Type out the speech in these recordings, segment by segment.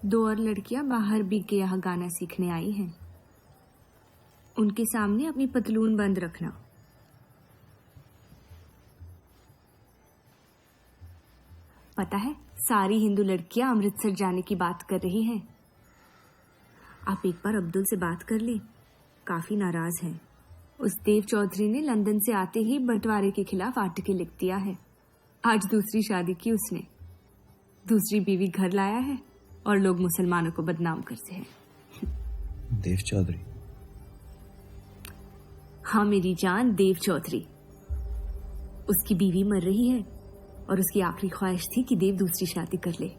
2 और लड़कियां बाहर भी के यहाँ गाना सीखने आई हैं। उनके सामने अपनी पतलून बंद रखना। पता है, सारी हिंदू लड़कियां अमृतसर जाने की बात कर रही हैं। आप एक बार अब्दुल से बात कर ले, काफी नाराज हैं। उस देव चौधरी ने लंदन से आते ही बंटवारे के खिलाफ आर्टिकल लिख दिया है। आज दूसरी शादी की उसने, दूसरी बीवी घर लाया है और लोग मुसलमानों को बदनाम करते हैं। देव चौधरी? हाँ मेरी जान, देव चौधरी। उसकी बीवी मर रही है और उसकी आखिरी ख्वाहिश थी कि देव दूसरी शादी कर ले।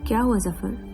क्या हुआ जफर?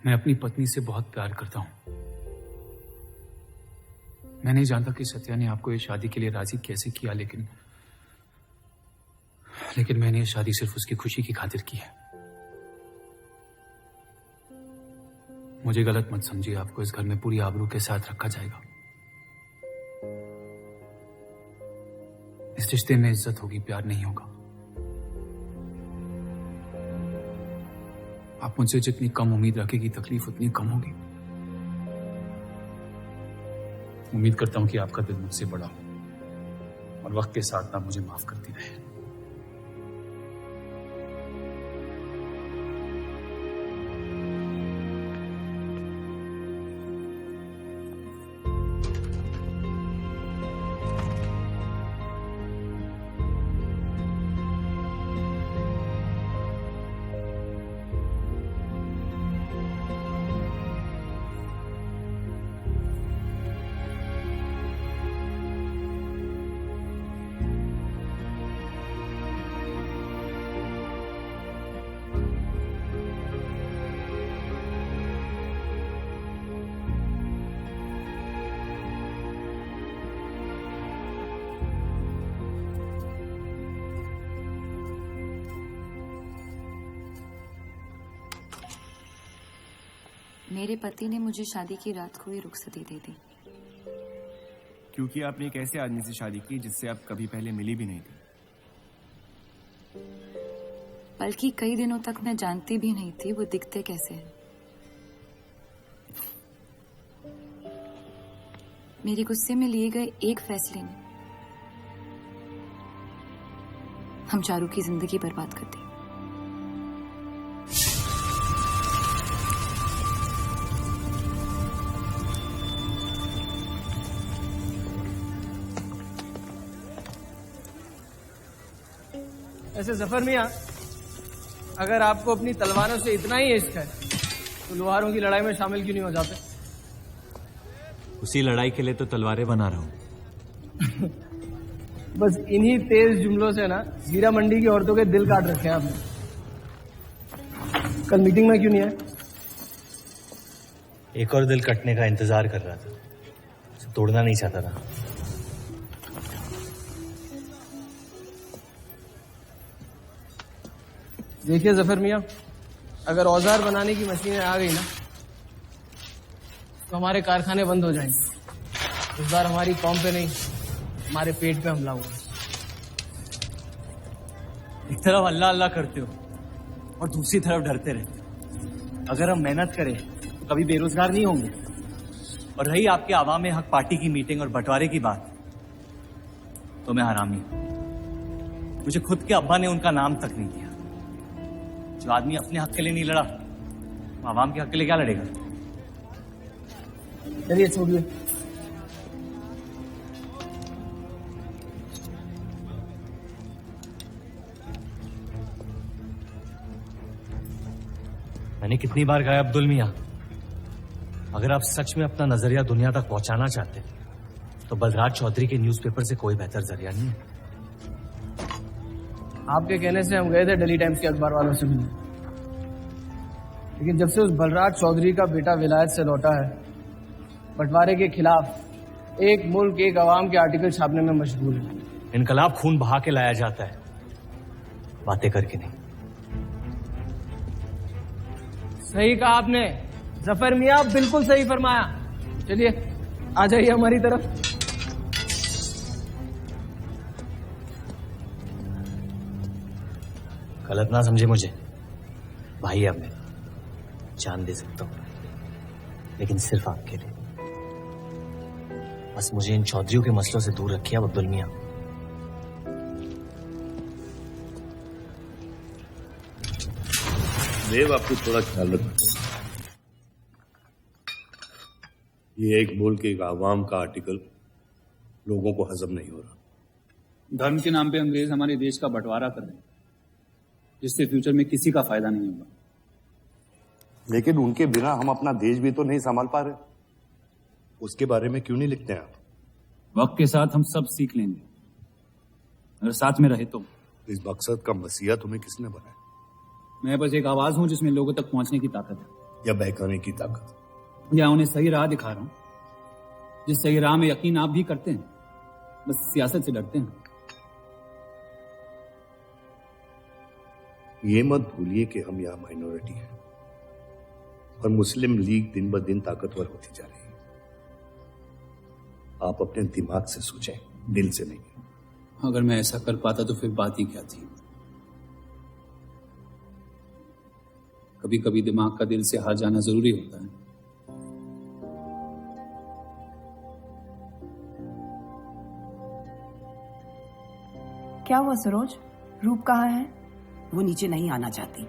मैं अपनी पत्नी से बहुत प्यार करता हूं। मैं नहीं जानता कि सत्या ने आपको ये शादी के लिए राजी कैसे किया, लेकिन मैंने ये शादी सिर्फ उसकी खुशी की खातिर की है। मुझे गलत मत समझिए, आपको इस घर में पूरी आबरू के साथ रखा जाएगा। इस रिश्ते में इज्जत होगी, प्यार नहीं होगा। आप मुझसे जितनी कम उम्मीद रखेगी, तकलीफ उतनी कम होगी। उम्मीद करता हूं कि आपका दिल मुझसे बड़ा हो और वक्त के साथ आप मुझे माफ करती रहे। मेरे पति ने मुझे शादी की रात को ही रुखसती दे दी। क्योंकि आपने एक ऐसे आदमी से शादी की जिससे आप कभी पहले मिली भी नहीं थी। बल्कि कई दिनों तक मैं जानती भी नहीं थी वो दिखते कैसे हैं। मेरे गुस्से में लिए गए एक फैसले ने हम चारू की जिंदगी बर्बाद कर दी। ऐसे जफर मियां, अगर आपको अपनी तलवारों से इतना ही इश्क है तो लोहारों की लड़ाई में शामिल क्यों नहीं हो जाते? उसी लड़ाई के लिए तो तलवारें बना रहा हूं। बस इन्हीं तेज जुमलों से ना जीरा मंडी की औरतों के दिल काट रखे हैं आपने। कल मीटिंग में क्यों नहीं आए? एक और दिल कटने का इंतजार कर रहा था, उसे तोड़ना नहीं चाहता था। देखिए जफर मियां, अगर औजार बनाने की मशीनें आ गई ना तो हमारे कारखाने बंद हो जाएंगे। इस बार हमारी कौम पे नहीं, हमारे पेट पे हमला हुआ। एक तरफ अल्लाह अल्लाह करते हो और दूसरी तरफ डरते रहते हो। अगर हम मेहनत करें कभी बेरोजगार नहीं होंगे। और रही आपके आवाम हक पार्टी की मीटिंग और बंटवारे की बात, तो मैं हरामी हूं। मुझे खुद के अब्बा ने उनका नाम तक नहीं दिया। जो आदमी अपने हक के लिए नहीं लड़ा, वो आवाम के हक के लिए क्या लड़ेगा? चलिए छोड़िए। मैंने कितनी बार कहा अब्दुल मियां, अगर आप सच में अपना नजरिया दुनिया तक पहुंचाना चाहते हैं तो बलराज चौधरी के न्यूज़पेपर से कोई बेहतर जरिया नहीं है। आपके कहने से हम गए थे दिल्ली टाइम्स के अखबार वालों से मिलने, लेकिन जब से उस बलराज चौधरी का बेटा विलायत से लौटा है, बंटवारे के खिलाफ एक मुल्क एक अवाम के आर्टिकल छापने में मशगूल है। इनकलाब खून बहा के लाया जाता है, बातें करके नहीं। सही कहा आपने जफर मियां, बिल्कुल सही फरमाया। चलिए आ जाइए हमारी तरफ। गलत ना समझे मुझे, भाई है मैं, जान दे सकता हूं, लेकिन सिर्फ आपके लिए। बस मुझे इन चौधरियों के मसलों से दूर रखिए अब अब्दुल मियां। देव, आपको थोड़ा ख्याल रखना। ये एक मुल्क एक आवाम का आर्टिकल लोगों को हजम नहीं हो रहा। धर्म के नाम पे अंग्रेज हमारे देश का बंटवारा कर रहे हैं, जिससे फ्यूचर में किसी का फायदा नहीं होगा। लेकिन उनके बिना हम अपना देश भी तो नहीं संभाल पा रहे। उसके बारे में क्यों नहीं लिखते आप? वक्त के साथ हम सब सीख लेंगे, अगर साथ में रहे तो। इस मकसद का मसीहा तुम्हें किसने बनाया? मैं बस एक आवाज हूं जिसमें लोगों तक पहुंचने की ताकत है, या बहकाने की ताकत? या उन्हें सही राह दिखा रहा हूं, जिस सही राह में यकीन आप भी करते हैं, बस सियासत से डरते हैं। ये मत भूलिए कि हम यहाँ माइनॉरिटी हैं और मुस्लिम लीग दिन ब दिन ताकतवर होती जा रही है। आप अपने दिमाग से सोचें, दिल से नहीं। अगर मैं ऐसा कर पाता तो फिर बात ही क्या थी। कभी कभी दिमाग का दिल से हार जाना जरूरी होता है। क्या हुआ सरोज, रूप कहाँ है? वो नीचे नहीं आना चाहती।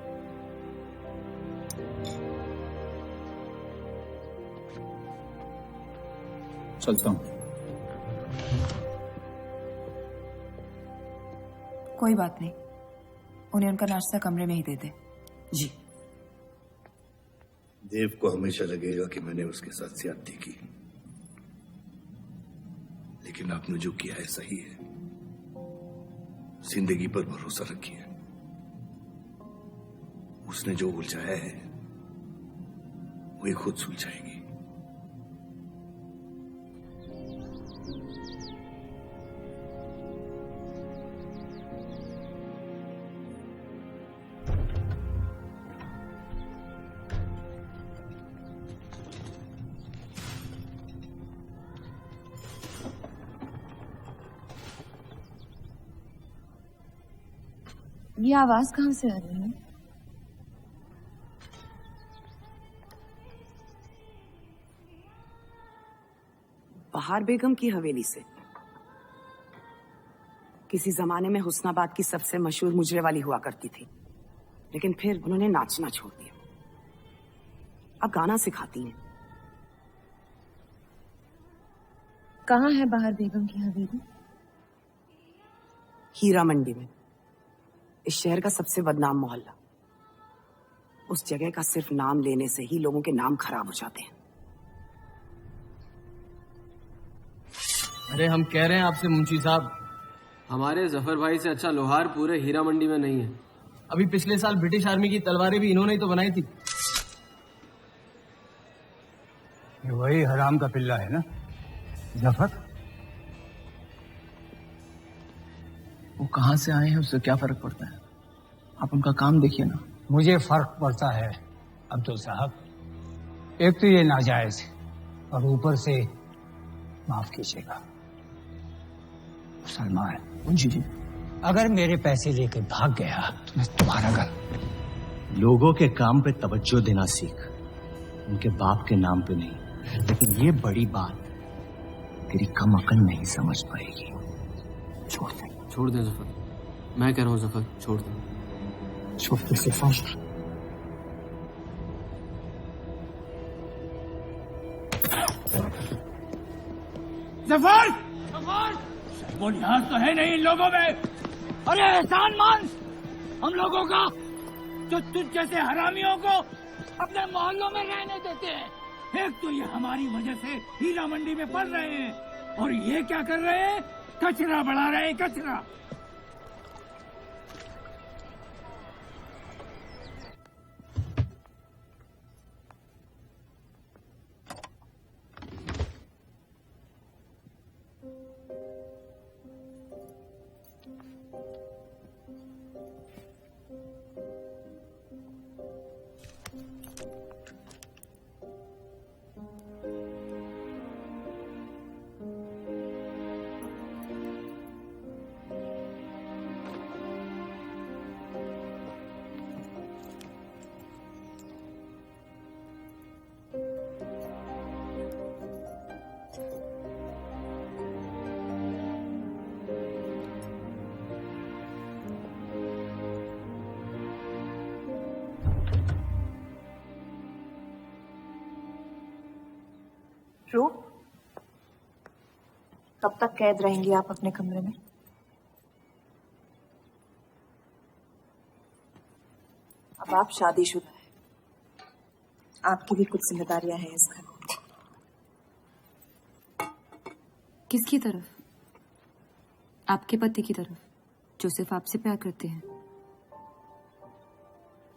चलता हूं। कोई बात नहीं, उन्हें उनका नाश्ता कमरे में ही दे दे। जी। देव को हमेशा लगेगा कि मैंने उसके साथ ज्यादती की, लेकिन आपने जो किया है सही है। जिंदगी पर भरोसा रखिए, उसने जो उलझाया है वही खुद सुलझाएगी। ये आवाज कहाँ से आ रही है? बहार बेगम की हवेली से। किसी जमाने में हुस्नाबाद की सबसे मशहूर मुजरे वाली हुआ करती थी, लेकिन फिर उन्होंने नाचना छोड़ दिया। अब गाना सिखाती हैं। कहाँ है बहार बेगम की हवेली? हीरा मंडी में, इस शहर का सबसे बदनाम मोहल्ला। उस जगह का सिर्फ नाम लेने से ही लोगों के नाम खराब हो जाते हैं। अरे हम कह रहे हैं आपसे मुंशी साहब, हमारे जफर भाई से अच्छा लोहार पूरे हीरा मंडी में नहीं है। अभी पिछले साल ब्रिटिश आर्मी की तलवारें भी इन्होंने ही तो बनाई थी। ये वही हराम का पिल्ला है ना जफर? वो कहाँ से आए हैं उससे क्या फर्क पड़ता है? आप उनका काम देखिए ना। मुझे फर्क पड़ता है अब्दुल साहब। एक तो ये नाजायज और ऊपर से माफ कीजिएगा सलमान, मुंशी जी, अगर मेरे पैसे लेके भाग गया तो मैं तुम्हारा घर। लोगों के काम पे तवज्जो देना सीख, उनके बाप के नाम पे नहीं, लेकिन ये बड़ी बात तेरी कम अकल नहीं समझ पाएगी। छोड़ दे। छोड़ दे जफर, मैं कह रहा हूँ जफर, छोड़ दे। छोड़ दे जफर। जफर! जफर! वो लिहाज तो है नहीं इन लोगों में। अरे एहसान मान हम लोगों का, जो तुझ जैसे हरामियों को अपने मोहल्लों में रहने देते हैं। एक तो ये हमारी वजह से हीरा मंडी में पड़ रहे हैं, और ये क्या कर रहे हैं? कचरा बढ़ा रहे हैं, कचरा। रूप, कब तक कैद रहेंगी आप अपने कमरे में? अब आप शादीशुदा हैं, आपकी भी कुछ जिम्मेदारियां हैं इस घर में। किसकी तरफ? आपके पति की तरफ, जो सिर्फ आपसे प्यार करते हैं।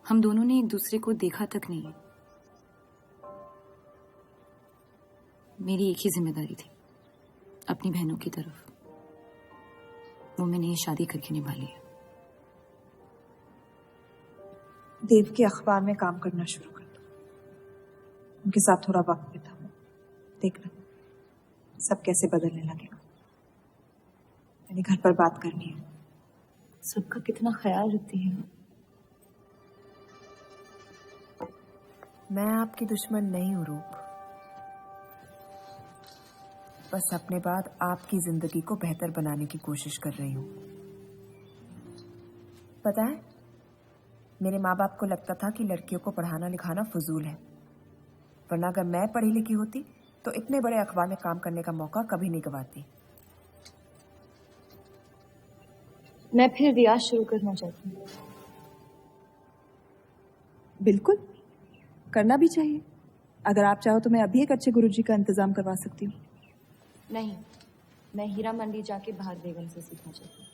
हम दोनों ने एक दूसरे को देखा तक नहीं। मेरी एक ही जिम्मेदारी थी, अपनी बहनों की तरफ। वो मैंने ये शादी करके निभा लिया। देव के अखबार में काम करना शुरू कर दो, उनके साथ थोड़ा वक्त बिताओ, देखना सब कैसे बदलने लगेगा। मैंने घर पर बात करनी है। सबका कितना ख्याल रखती है। मैं आपकी दुश्मन नहीं हूं रूप, बस अपने बाद आपकी जिंदगी को बेहतर बनाने की कोशिश कर रही हूँ। पता है, मेरे माँ बाप को लगता था कि लड़कियों को पढ़ाना लिखाना फजूल है, वरना अगर मैं पढ़ी लिखी होती तो इतने बड़े अखबार में काम करने का मौका कभी नहीं गंवाती। मैं फिर रियाज शुरू करना चाहती हूँ। बिल्कुल, करना भी चाहिए। अगर आप चाहो तो मैं अभी एक अच्छे गुरुजी का इंतजाम करवा सकती हूँ। नहीं, मैं हीरा मंडी जाके बाहर बेगम से सीखना चाहती हूँ।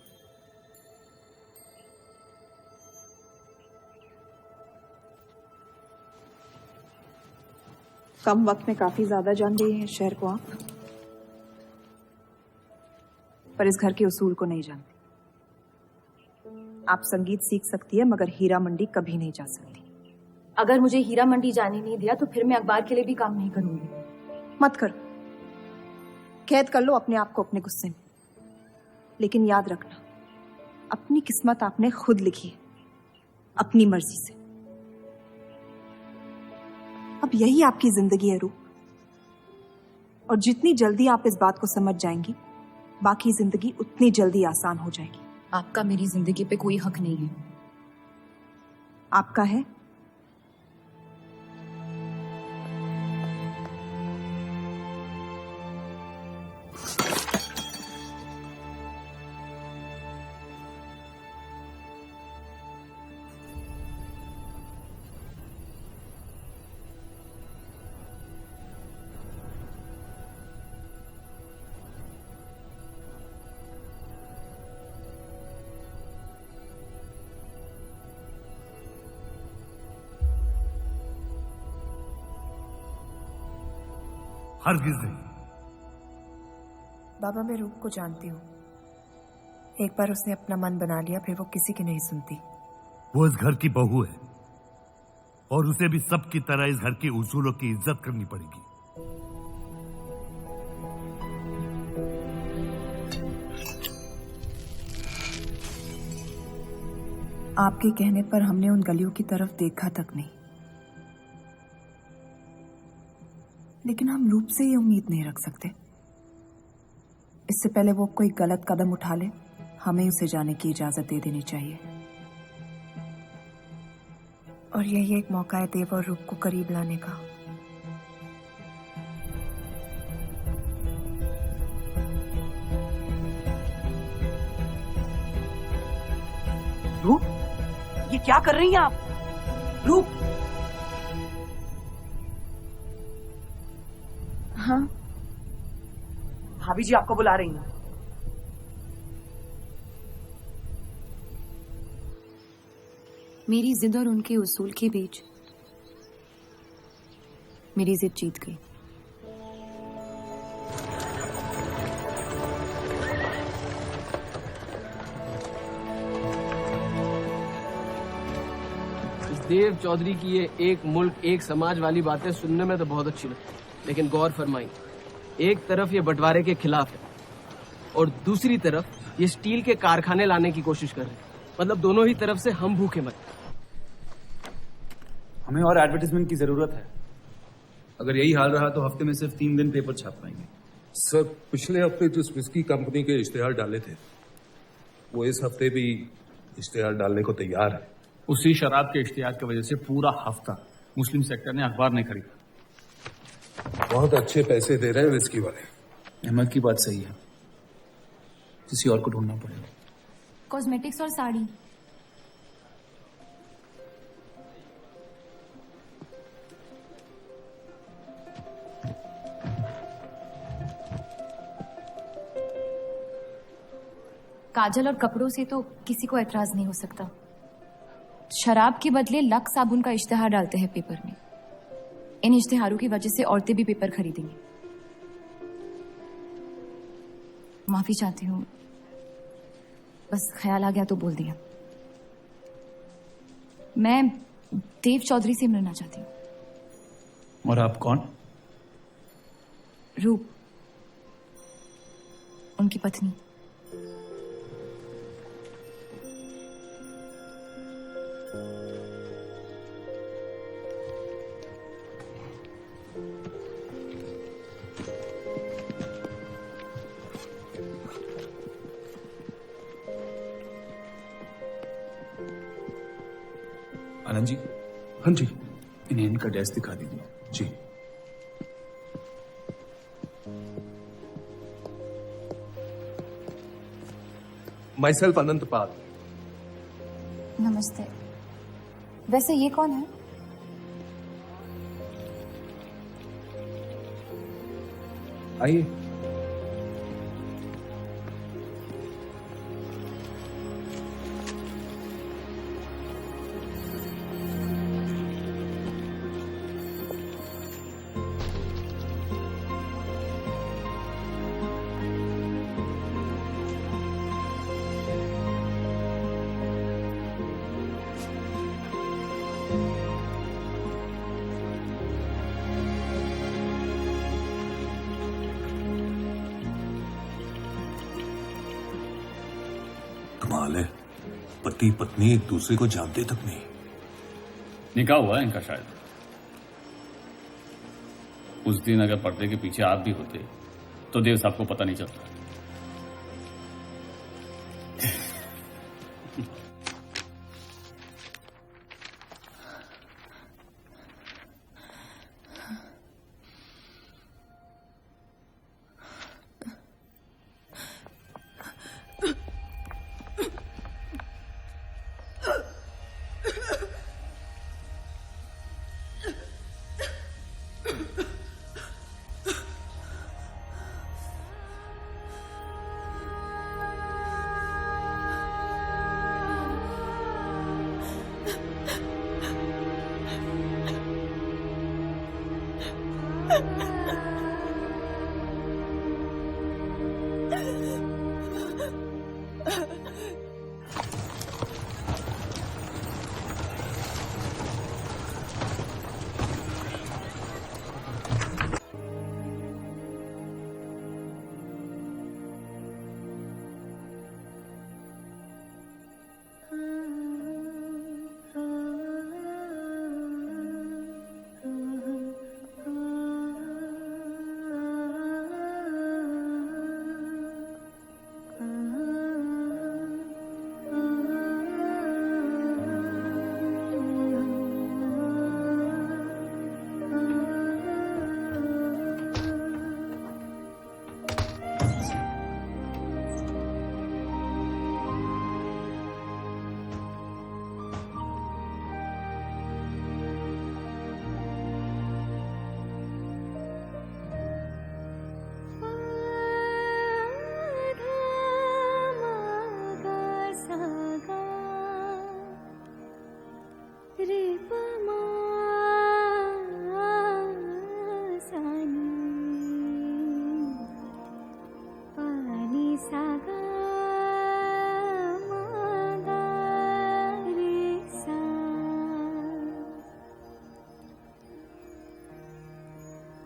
कम वक्त में काफी ज्यादा जान गई हैं शहर को आप, पर इस घर के उसूल को नहीं जानती। आप संगीत सीख सकती है, मगर हीरा मंडी कभी नहीं जा सकती। अगर मुझे हीरा मंडी जाने नहीं दिया तो फिर मैं अखबार के लिए भी काम नहीं करूंगी। मत करो, कैद कर लो अपने आप को अपने गुस्से में, लेकिन याद रखना अपनी किस्मत आपने खुद लिखी है, अपनी मर्जी से। अब यही आपकी जिंदगी है रूप, और जितनी जल्दी आप इस बात को समझ जाएंगी, बाकी जिंदगी उतनी जल्दी आसान हो जाएगी। आपका मेरी जिंदगी पे कोई हक नहीं है। आपका है। हरगिज नहीं। बाबा, मैं रूप को जानती हूँ। एक बार उसने अपना मन बना लिया, फिर वो किसी की नहीं सुनती। वो इस घर की बहू है, और उसे भी सबकी तरह इस घर के उसूलों की इज्जत करनी पड़ेगी। आपके कहने पर हमने उन गलियों की तरफ देखा तक नहीं। लेकिन हम रूप से ये उम्मीद नहीं रख सकते। इससे पहले वो कोई गलत कदम उठा ले, हमें उसे जाने की इजाजत दे देनी चाहिए। और यही एक मौका है देव और रूप को करीब लाने का। रूप, ये क्या कर रही हैं आप? रूप। हाँ, भाभी जी आपको बुला रही हैं। मेरी जिद और उनके उसूल के बीच मेरी जिद जीत गई। देव चौधरी की ये एक मुल्क एक समाज वाली बातें सुनने में तो बहुत अच्छी लगती, लेकिन गौर फरमाई, एक तरफ ये बंटवारे के खिलाफ है और दूसरी तरफ ये स्टील के कारखाने लाने की कोशिश कर रहे हैं। मतलब दोनों ही तरफ से हम भूखे मर। हमें और एडवर्टाइजमेंट की जरूरत है। अगर यही हाल रहा तो हफ्ते में सिर्फ 3 दिन पेपर छाप पाएंगे। सर, पिछले हफ्ते जिस विस्की कंपनी के इश्तेहार डाले थे वो इस हफ्ते भी इश्तेहार डालने को तैयार है। उसी शराब के इश्तिहार की वजह से पूरा हफ्ता मुस्लिम सेक्टर ने अखबार नहीं खरीदा। बहुत अच्छे पैसे दे रहे हैं विस्की वाले। अहमद की बात सही है, किसी और को ढूंढना पड़ेगा। कॉस्मेटिक्स और साड़ी। काजल और कपड़ों से तो किसी को एतराज नहीं हो सकता। शराब के बदले लक्स साबुन का इश्तिहार डालते हैं पेपर में। इन इश्तिहारों की वजह से औरतें भी पेपर खरीदेंगी। माफी चाहती हूँ, बस ख्याल आ गया तो बोल दिया। मैं देव चौधरी से मिलना चाहती हूँ। और आप कौन? रूप, उनकी पत्नी। आनंद जी। हाँ जी। इन्हें इनका डेस्क दिखा दीजिए। जी। माई सेल्फ अनंत पाल। नमस्ते। वैसे ये कौन है? आइए। कमाल है, पति पत्नी एक दूसरे को जानते तक नहीं। निकाह हुआ है इनका शायद। उस दिन अगर पर्दे के पीछे आप भी होते तो देव साहब को पता नहीं चलता।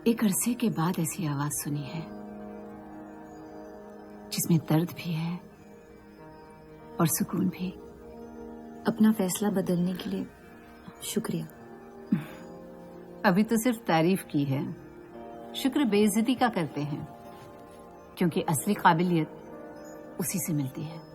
एक अरसे के बाद ऐसी आवाज सुनी है जिसमें दर्द भी है और सुकून भी। अपना फैसला बदलने के लिए शुक्रिया। अभी तो सिर्फ तारीफ की है, शुक्र बेइज्जती का करते हैं, क्योंकि असली काबिलियत उसी से मिलती है।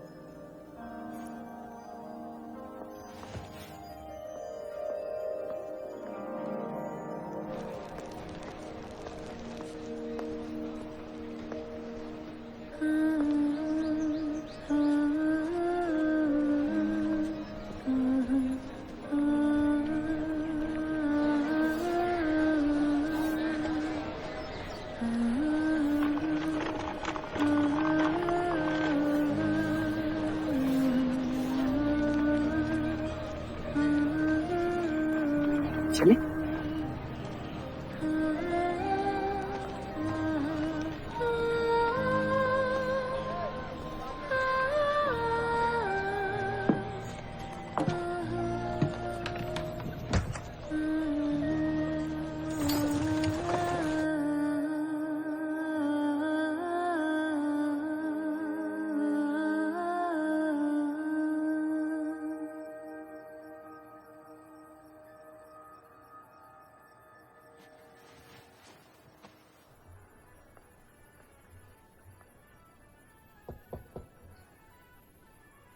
चले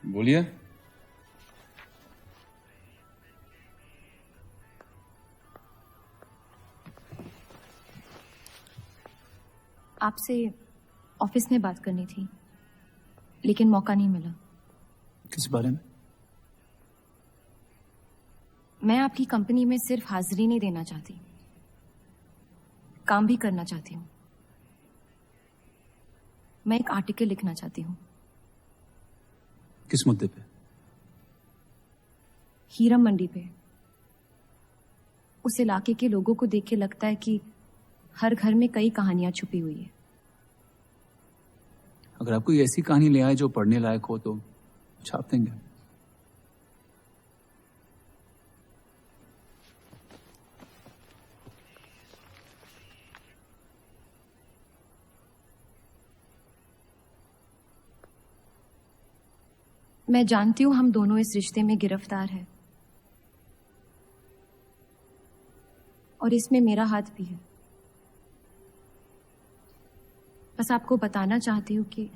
बोलिए। आपसे ऑफिस में बात करनी थी, लेकिन मौका नहीं मिला। किस बारे में? मैं आपकी कंपनी में सिर्फ हाजिरी नहीं देना चाहती, काम भी करना चाहती हूँ। मैं एक आर्टिकल लिखना चाहती हूँ। किस मुद्दे पे? हीरा मंडी पे। उस इलाके के लोगों को देख के लगता है कि हर घर में कई कहानियां छुपी हुई है। अगर आप कोई ऐसी कहानी ले आए जो पढ़ने लायक हो तो छाप देंगे। मैं जानती हूं हम दोनों इस रिश्ते में गिरफ्तार हैं, और इसमें मेरा हाथ भी है। बस आपको बताना चाहती हूँ कि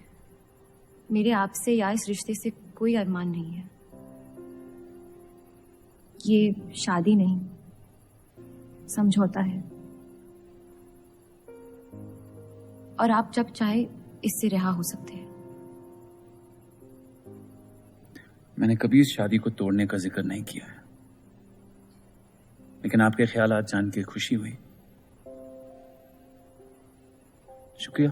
मेरे आपसे या इस रिश्ते से कोई अरमान नहीं है। ये शादी नहीं, समझौता है, और आप जब चाहे इससे रिहा हो सकते हैं। मैंने कभी इस शादी को तोड़ने का जिक्र नहीं किया है, लेकिन आपके ख्यालात जान के खुशी हुई। शुक्रिया।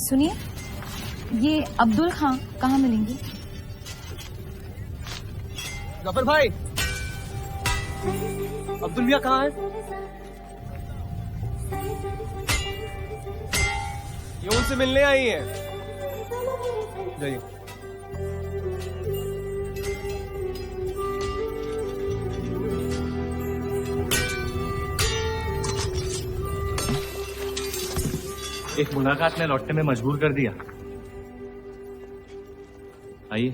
सुनिए, ये अब्दुल खां कहाँ मिलेंगे? जफर भाई, अब्दुल भैया कहाँ है? ये उनसे मिलने आई है। जाइए। एक मुलाकात में लौटने में मजबूर कर दिया। आइए,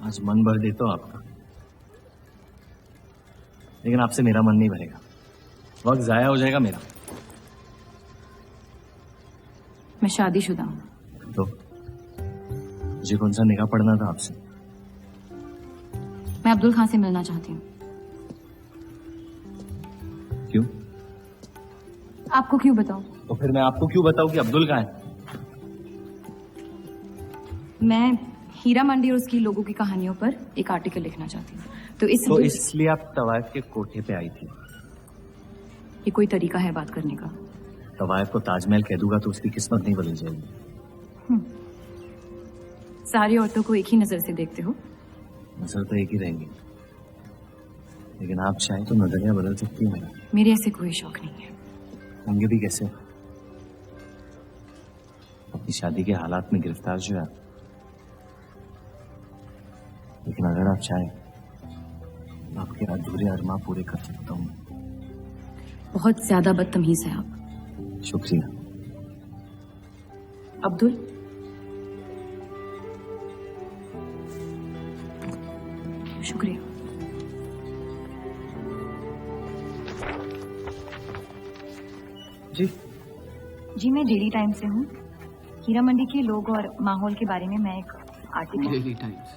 आज मन भर देता हूं आपका, लेकिन आपसे मेरा मन नहीं भरेगा। वक्त जाया हो जाएगा मेरा। मैं शादीशुदा हूँ। तो मुझे कौन सा निगाह पड़ना था आपसे? मैं अब्दुल खां से मिलना चाहती हूँ। क्यों? आपको क्यों बताऊं? तो फिर मैं आपको क्यों बताऊं कि अब्दुल कहाँ है? मैं हीरा मंडी और उसकी लोगों की कहानियों पर एक आर्टिकल लिखना चाहती हूँ। तो इसलिए आप तवायफ के कोठे पे आई थी? ये कोई तरीका है बात करने का? तवायफ को ताजमहल कह दूंगा तो उसकी किस्मत नहीं बदल जाएगी। सारी औरतों को एक ही नजर से देखते हो। नजर तो एक ही रहेंगी, लेकिन आप चाहें तो नजरिया बदल सकती हैं। मेरे ऐसे कोई शौक नहीं है। होंगे भी कैसे? अपनी शादी के हालात में गिरफ्तार जो है, लेकिन अगर आप चाहें आपके अधूरे अरमान पूरे कर सकता हूँ। बहुत ज्यादा बदतमीज है आप। शुक्रिया। अब्दुल, शुक्रिया। जी मैं डेली टाइम्स से हूँ। हीरा मंडी के लोग और माहौल के बारे में मैं एक आर्टिकल। Daily times.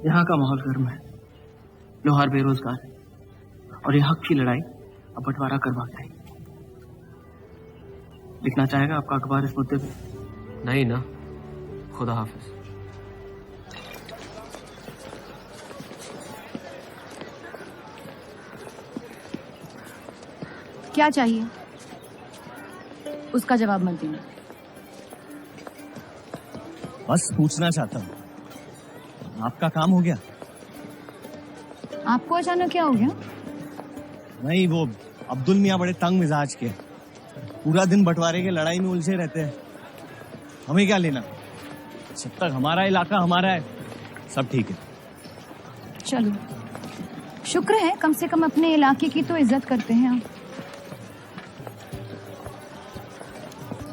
यहाँ का माहौल गर्म है, लोहार बेरोजगार है और ये हक की लड़ाई अब बंटवारा करवाता है। लिखना चाहेगा आपका अखबार इस मुद्दे पे? नहीं ना, खुदा हाफिज। क्या चाहिए? उसका जवाब मत देना। बस पूछना चाहता हूँ, आपका काम हो गया? आपको अचानक क्या हो गया? नहीं, वो अब्दुल मियाँ बड़े तंग मिजाज के, पूरा दिन बंटवारे के लड़ाई में उलझे रहते हैं। हमें क्या लेना, जब तक हमारा इलाका हमारा है सब ठीक है। चलो, शुक्र है कम से कम अपने इलाके की तो इज्जत करते हैं आप।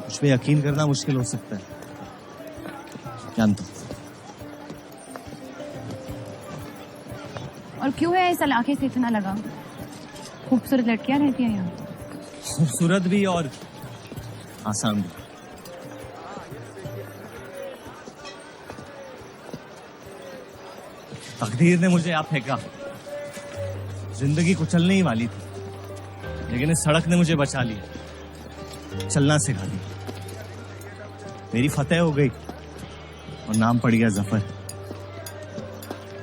मुझ पे यकीन करना मुश्किल हो सकता है, जानता हूं। और क्यों है इस इलाके से इतना लगाव? खूबसूरत लड़कियां रहती हैं यहाँ। खूबसूरत भी और आसान भी। तकदीर ने मुझे यहाँ फेंका। जिंदगी कुचलने ही वाली थी, लेकिन इस सड़क ने मुझे बचा लिया, चलना सिखा दिया। मेरी फतेह हो गई और नाम पड़ गया जफर।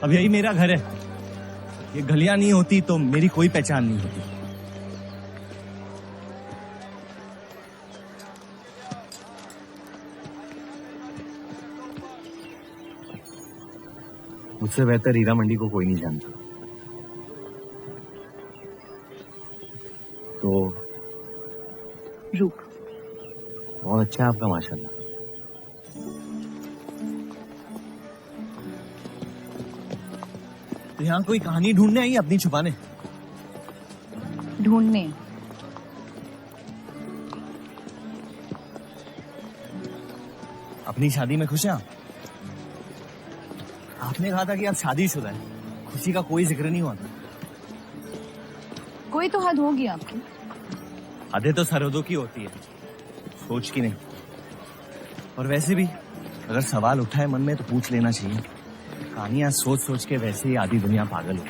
अब यही मेरा घर है। ये गलियां नहीं होती तो मेरी कोई पहचान नहीं होती। मुझसे बेहतर हीरा मंडी को कोई नहीं जानता। तो रूप बहुत अच्छा है आपका, माशाल्लाह। तो यहाँ कोई कहानी ढूंढने आई, अपनी छुपाने? ढूंढने? अपनी शादी में खुश हैं आप? आपने कहा था कि आप शादीशुदा हैं, खुशी का कोई जिक्र नहीं हुआ था। कोई तो हद होगी आपकी। हदें तो सरहदों की होती है, सोच की नहीं। और वैसे भी अगर सवाल उठा है मन में तो पूछ लेना चाहिए। कहानियां सोच सोच के वैसे ही आधी दुनिया पागल हो।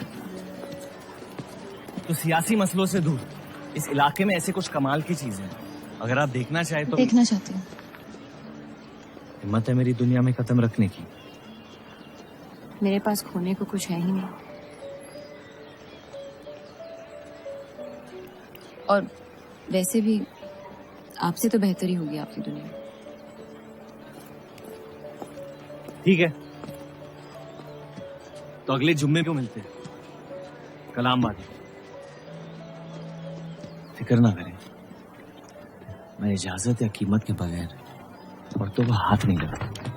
तो सियासी मसलों से दूर इस इलाके में ऐसे कुछ कमाल की चीजें हैं, अगर आप देखना चाहे तो। देखना चाहती हूँ। हिम्मत है मेरी दुनिया में कदम रखने की? मेरे पास खोने को कुछ है ही नहीं। और वैसे भी आपसे तो बेहतर ही होगी आपकी दुनिया। ठीक है, तो अगले जुम्मे को मिलते हैं, कलाम बात। फिक्र ना करें, मैं इजाजत या कीमत के बगैर औरतों को हाथ नहीं लगाता।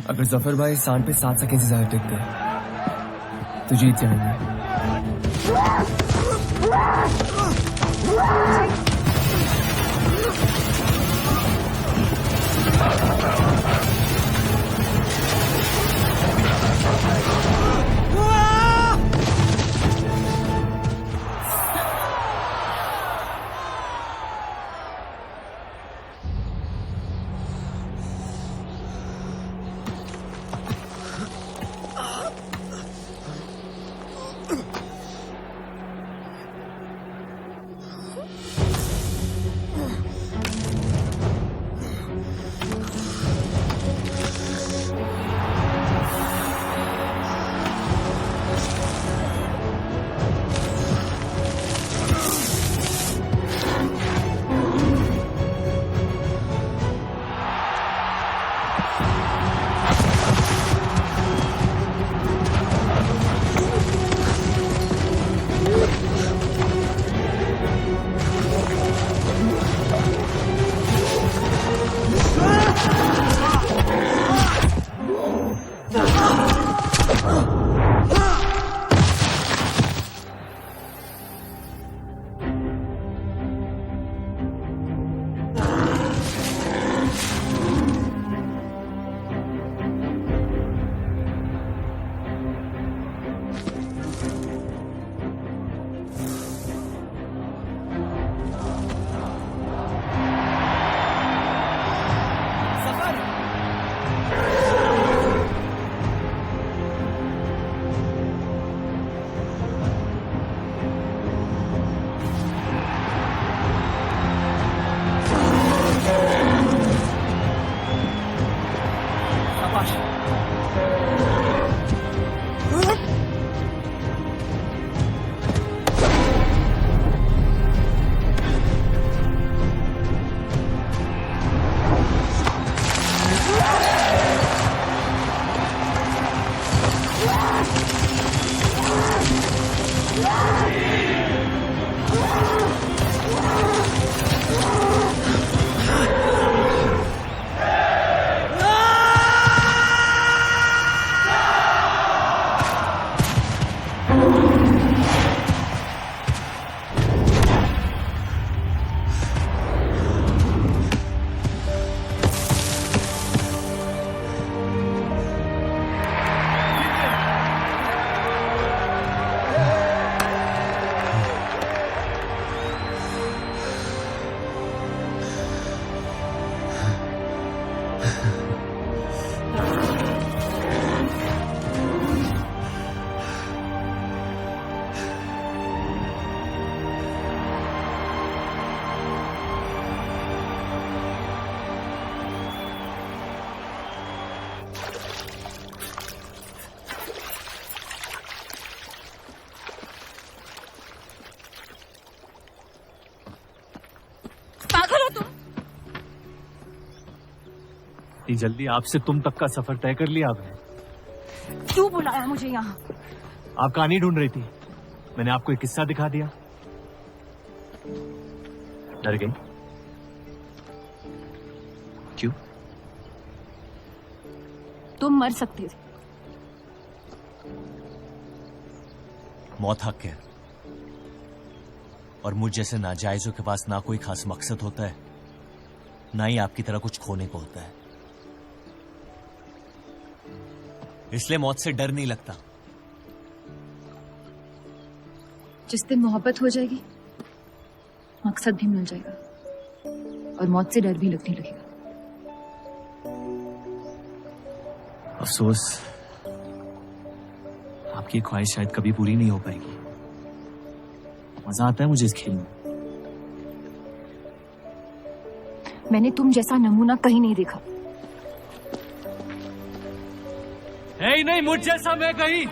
अगर जफर भाई सांड पे 7 सेकंड से ज्यादा टिक गए तो जीत जाएंगे। इतनी जल्दी आपसे तुम तक का सफर तय कर लिया आपने? क्यों बुलाया मुझे यहाँ? आप कहानी ढूंढ रही थी, मैंने आपको एक किस्सा दिखा दिया। डर गई? क्यों? तुम मर सकती थी। मौत हक है, और मुझ जैसे नाजायजों के पास ना कोई खास मकसद होता है, ना ही आपकी तरह कुछ खोने को होता है। इसलिए मौत से डर नहीं लगता। जिस दिन मोहब्बत हो जाएगी, मकसद भी मिल जाएगा और मौत से डर भी लगने लगेगा। अफसोस, आपकी ख्वाहिश शायद कभी पूरी नहीं हो पाएगी। मजा आता है मुझे इस खेल में। मैंने तुम जैसा नमूना कहीं नहीं देखा। है ही नहीं मुझ जैसा मैं कहीं।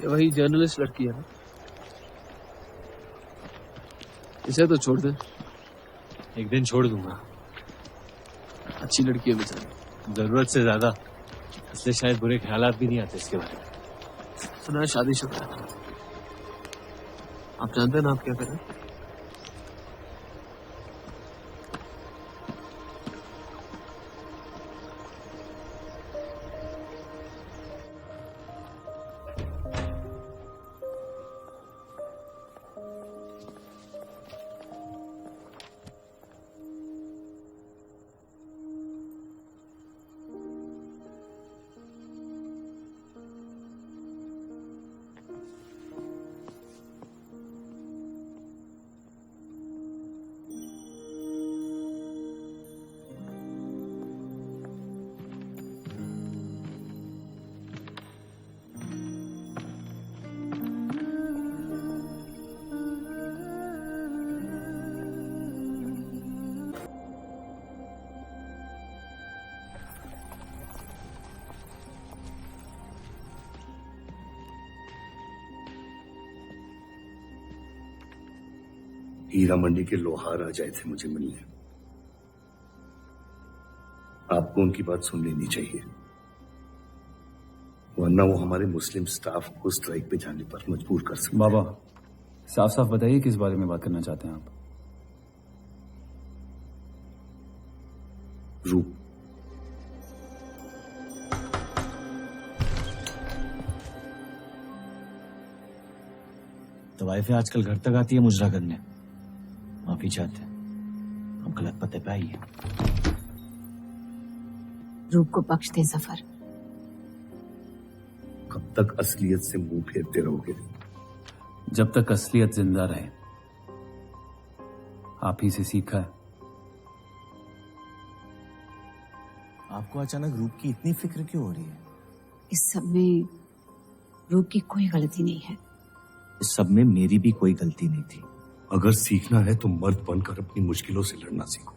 ये वही जर्नलिस्ट लड़की है ना? इसे तो छोड़ दे। एक दिन छोड़ दूंगा। अच्छी लड़की है बेचारी। जरूरत से ज्यादा, इसलिए शायद बुरे ख्यालात भी नहीं आते इसके बारे में। सुना है शादी शुदा है। आप जानते हैं ना आप क्या करें? हीरा मंडी के लोहार आ जाए थे मुझे मिलने। आपको उनकी बात सुन लेनी चाहिए, वरना वो हमारे मुस्लिम स्टाफ को स्ट्राइक पे जाने पर मजबूर कर सकते। बाबा साफ साफ बताइए किस बारे में बात करना चाहते हैं आप? रूप। तो वाइफ आजकल घर तक आती है मुजरा करने। माफी चाहते हैं, हम गलत पते पे आई है। रूप को बख्श दे जफर। कब तक असलियत से मुंह फेरते रहोगे? जब तक असलियत जिंदा रहे। आप ही से सीखा है। आपको अचानक रूप की इतनी फिक्र क्यों हो रही है? इस सब में रूप की कोई गलती नहीं है। इस सब में मेरी भी कोई गलती नहीं थी। अगर सीखना है तो मर्द बनकर अपनी मुश्किलों से लड़ना सीखो।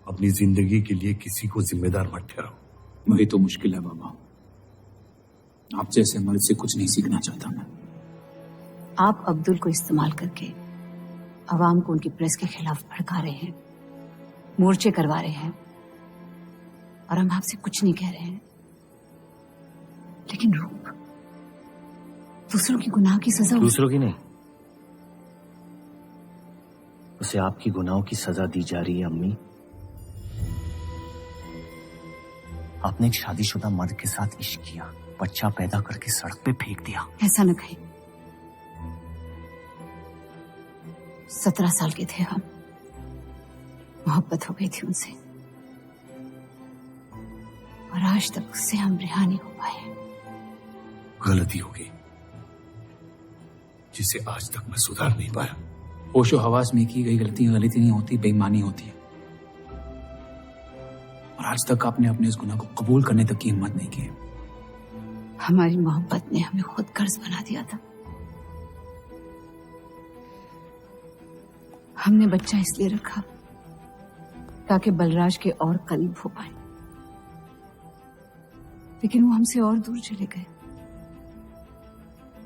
अपनी जिंदगी के लिए किसी को जिम्मेदार मत ठहराओ। वही तो मुश्किल है बाबा। आप जैसे मर्द से कुछ नहीं सीखना चाहता मैं। आप अब्दुल को इस्तेमाल करके अवाम को उनकी प्रेस के खिलाफ भड़का रहे हैं, मोर्चे करवा रहे हैं, और हम आपसे कुछ नहीं कह रहे हैं। लेकिन रूप दूसरों की गुनाह की सजा, दूसरों की नहीं, उसे आपकी गुनाहों की सजा दी जा रही है। अम्मी, आपने एक शादीशुदा मर्द के साथ इश्क किया, बच्चा पैदा करके सड़क पे फेंक दिया। ऐसा न कहे। 17 साल के थे हम, मोहब्बत हो गई थी उनसे, और आज तक उससे हम रिहा नहीं हो पाए। गलती हो गई जिसे आज तक मैं सुधार नहीं पाया। होशो हवास में की गई गलती गलती नहीं होती, बेईमानी होती है। और आज तक आपने अपने इस गुनाह को कबूल करने तक की हिम्मत नहीं की। हमारी मोहब्बत ने हमें खुद कर्ज बना दिया था। हमने बच्चा इसलिए रखा ताकि बलराज के और करीब हो पाए, लेकिन वो हमसे और दूर चले गए।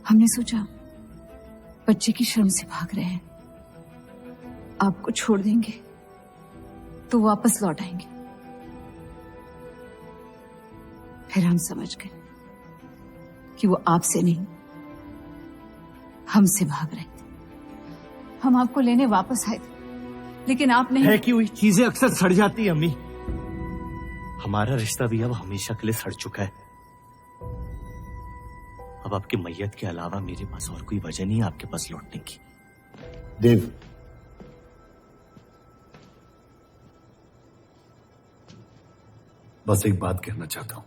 हमने सोचा बच्चे की शर्म से भाग रहे हैं, आपको छोड़ देंगे तो वापस लौट आएंगे। फिर हम समझ गए कि वो आपसे नहीं हमसे भाग रहे थे। हम आपको लेने वापस आए थे, लेकिन आप नहीं। है कि हुई चीजें अक्सर सड़ जाती है अम्मी। हमारा रिश्ता भी अब हमेशा के लिए सड़ चुका है। अब आपकी मैयत के अलावा मेरे पास और कोई वजह नहीं है आपके पास लौटने की। देव, बस एक बात कहना चाहता हूं।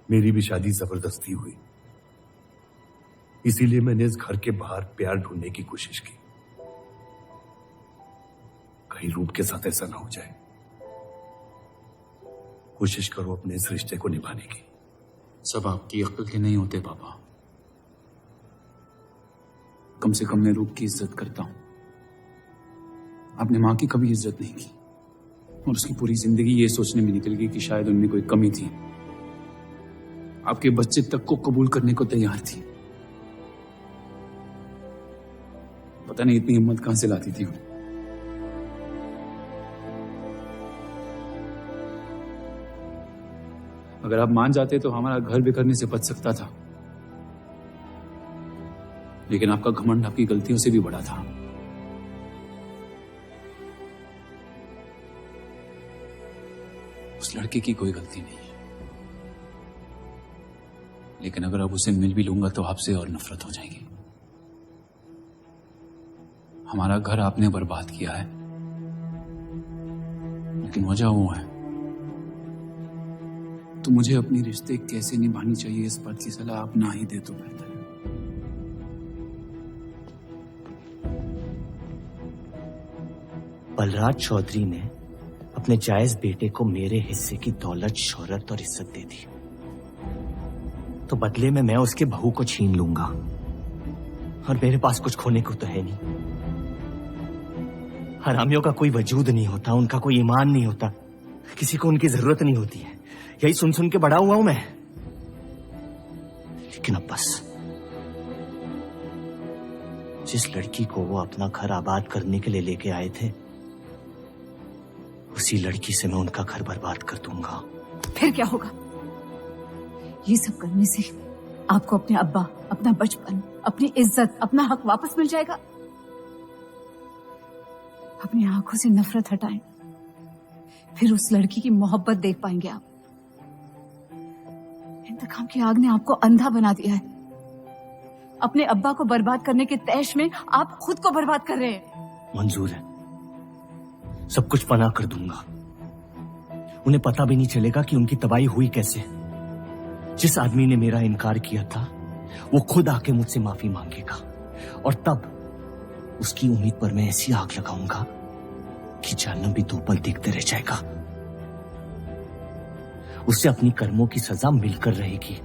मेरी भी शादी जबरदस्ती हुई, इसीलिए मैंने इस घर के बाहर प्यार ढूंढने की कोशिश की। कहीं रूप के साथ ऐसा ना हो जाए। कोशिश करो अपने इस रिश्ते को निभाने की। सब आपकी अक्ल के नहीं होते पापा। कम से कम मैं रूप की इज्जत करता हूं। आपने मां की कभी इज्जत नहीं की, और उसकी पूरी जिंदगी ये सोचने में निकल गई कि शायद उनमें कोई कमी थी। आपके बच्चे तक को कबूल करने को तैयार थी। पता नहीं इतनी हिम्मत कहां से लाती थी वो। अगर आप मान जाते तो हमारा घर बिखरने से बच सकता था। लेकिन आपका घमंड आपकी गलतियों से भी बड़ा था। उस लड़के की कोई गलती नहीं है, लेकिन अगर अब उसे मिल भी लूंगा तो आपसे और नफरत हो जाएगी। हमारा घर आपने बर्बाद किया है, लेकिन वजह वो है तो मुझे अपनी रिश्ते कैसे निभानी चाहिए इस बात की सलाह आप ना ही दे तो बेहतर है। बलराज चौधरी ने अपने जायज बेटे को मेरे हिस्से की दौलत, शोहरत और इज्जत दे दी, तो बदले में मैं उसके बहू को छीन लूंगा, और मेरे पास कुछ खोने को तो है नहीं। हरामियों का कोई वजूद नहीं होता, उनका कोई ईमान नहीं होता, किसी को उनकी जरूरत नहीं होती है। यही सुन सुन के बड़ा हुआ हूं मैं। लेकिन अब बस, जिस लड़की को वो अपना घर आबाद करने के लिए लेके आए थे, उसी लड़की से मैं उनका घर बर्बाद कर दूंगा। फिर क्या होगा? ये सब करने से आपको अपने अब्बा, अपना बचपन, अपनी इज्जत, अपना हक वापस मिल जाएगा। अपनी आंखों से नफरत हटाएं, फिर उस लड़की की मोहब्बत देख पाएंगे आप। इंतकाम की आग ने आपको अंधा बना दिया है। अपने अब्बा को बर्बाद करने के तैश में आप खुद को बर्बाद कर रहे हैं। मंजूर है, सब कुछ फना कर दूंगा। उन्हें पता भी नहीं चलेगा कि उनकी तबाही हुई कैसे। जिस आदमी ने मेरा इनकार किया था, वो खुद आके मुझसे माफी मांगेगा, और तब उसकी उम्मीद पर मैं ऐसी आग लगाऊंगा कि जहन्नम भी 2 पल देखते रह जाएगा। उससे अपनी कर्मों की सजा मिलकर रहेगी,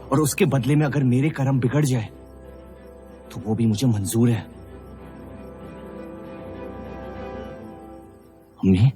और उसके बदले में अगर मेरे कर्म बिगड़ जाए तो वो भी मुझे मंजूर है। अम्मी,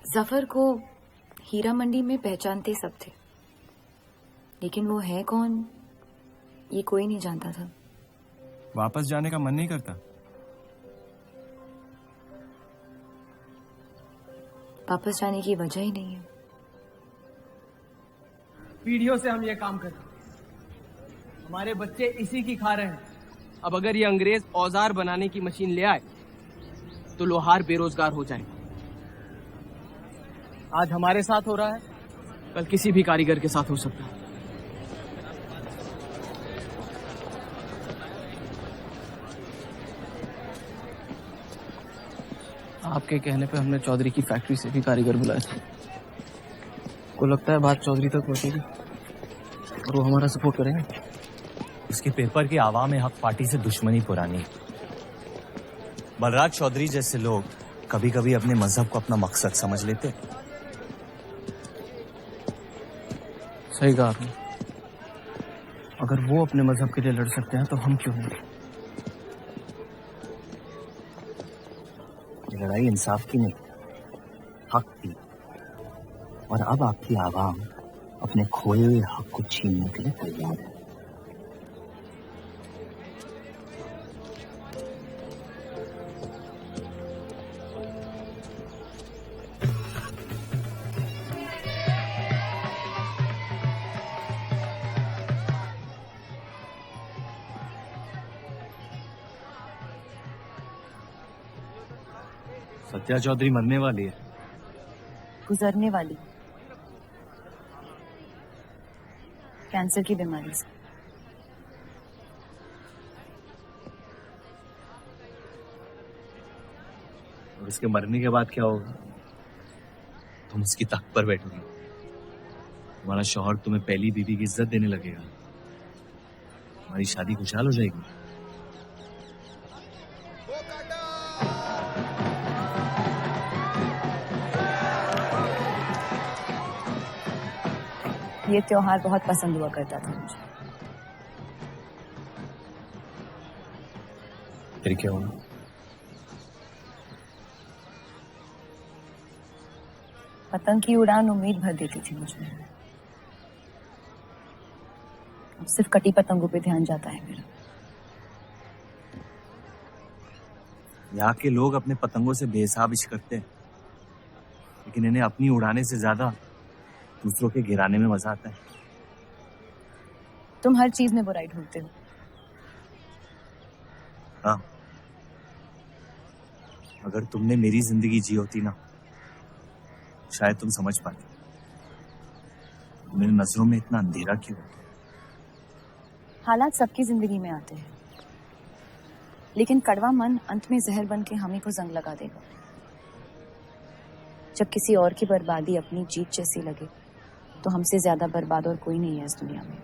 जफर को हीरा मंडी में पहचानते सब थे, लेकिन वो है कौन ये कोई नहीं जानता था। वापस जाने का मन नहीं करता? वापस जाने की वजह ही नहीं है। पीढ़ियों से हम ये काम कर रहे हैं, हमारे बच्चे इसी की खा रहे हैं। अब अगर ये अंग्रेज औजार बनाने की मशीन ले आए तो लोहार बेरोजगार हो जाएगा। आज हमारे साथ हो रहा है, कल किसी भी कारीगर के साथ हो सकता है। आपके कहने पे हमने चौधरी की फैक्ट्री से भी कारीगर बुलाए थे। को लगता है बात चौधरी तक पहुंचेगी और वो हमारा सपोर्ट करेंगे। उसके पेपर की आवाम हक पार्टी से दुश्मनी पुरानी है। बलराज चौधरी जैसे लोग कभी कभी अपने मजहब को अपना मकसद समझ लेते। सही कहा आपने। अगर वो अपने मजहब के लिए लड़ सकते हैं तो हम क्यों नहीं? ये लड़ाई इंसाफ की नहीं, हक की और अब आपकी आवाम अपने खोए हुए हक को छीनने के लिए तैयार है। सत्या चौधरी मरने वाली है। गुजरने वाली कैंसर की बीमारी से। और उसके मरने के बाद क्या होगा? तुम उसकी तख्त पर बैठोगी, तुम्हारा शौहर तुम्हें पहली बीवी की इज्जत देने लगेगा, तुम्हारी शादी खुशहाल हो जाएगी। ये त्योहार बहुत पसंद हुआ करता था मुझे। फिर क्या हुआ? पतंग की उड़ान उम्मीद भर देती थी मुझे। अब सिर्फ कटी पतंगों पे ध्यान जाता है मेरा। यहाँ के लोग अपने पतंगों से बेहिसाब इश्क करते हैं, लेकिन इन्हें अपनी उड़ाने से ज्यादा दूसरों के गिराने में मजा आता है। तुम हर चीज में बुराई ढूंढते हो। हाँ, अगर तुमने मेरी जिंदगी जी होती ना, शायद तुम समझ पाते मेरी नजरों में इतना अंधेरा क्यों। हालात सबकी जिंदगी में आते हैं, लेकिन कड़वा मन अंत में जहर बन के हम ही को जंग लगा देगा। जब किसी और की बर्बादी अपनी जीत जैसी लगे, तो हमसे ज्यादा बर्बाद और कोई नहीं है इस दुनिया में।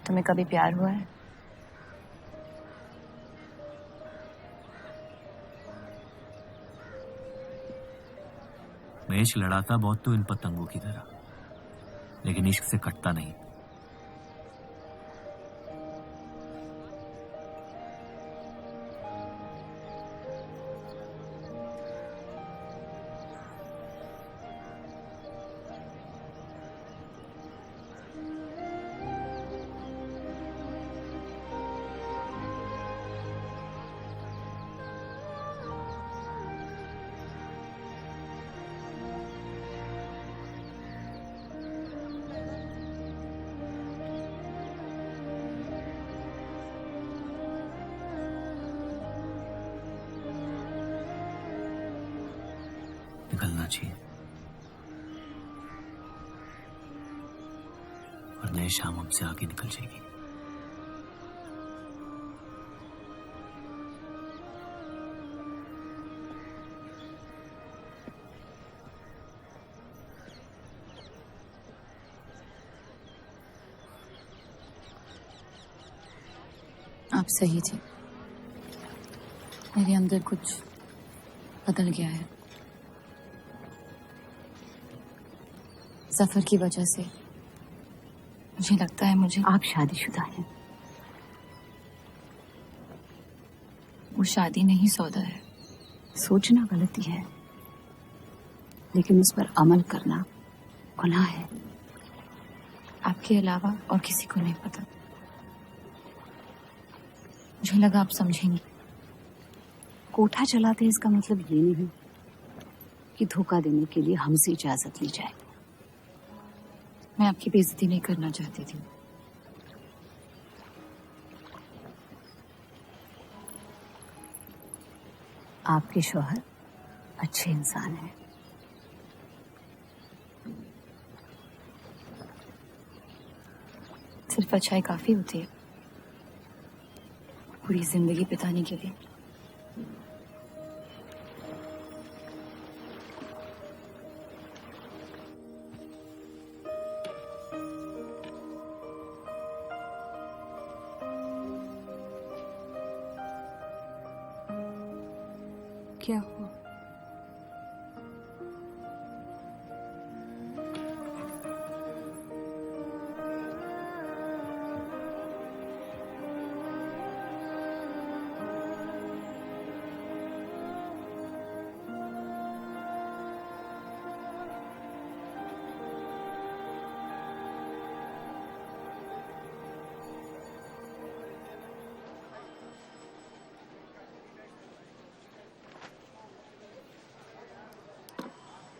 तुम्हें कभी प्यार हुआ है? मैं इश्क लड़ाता बहुत तो इन पतंगों की तरह, लेकिन इश्क से कटता नहीं। निकलना चाहिए, और नए शाम हमसे आगे निकल जाएगी। आप सही थे, मेरे अंदर कुछ बदल गया है। सफर की वजह से मुझे लगता है मुझे। आप शादीशुदा हैं। वो शादी नहीं सौदा है। सोचना गलती है, लेकिन उस पर अमल करना गुनाह है। आपके अलावा और किसी को नहीं पता। मुझे लगा आप समझेंगी। कोठा चलाते इसका मतलब ये नहीं कि धोखा देने के लिए हमसे इजाजत ली जाए। मैं आपकी बेइज्जती नहीं करना चाहती थी। आपके शौहर अच्छे इंसान हैं। सिर्फ अच्छाई काफी होती है पूरी जिंदगी बिताने के लिए। क्या हुआ?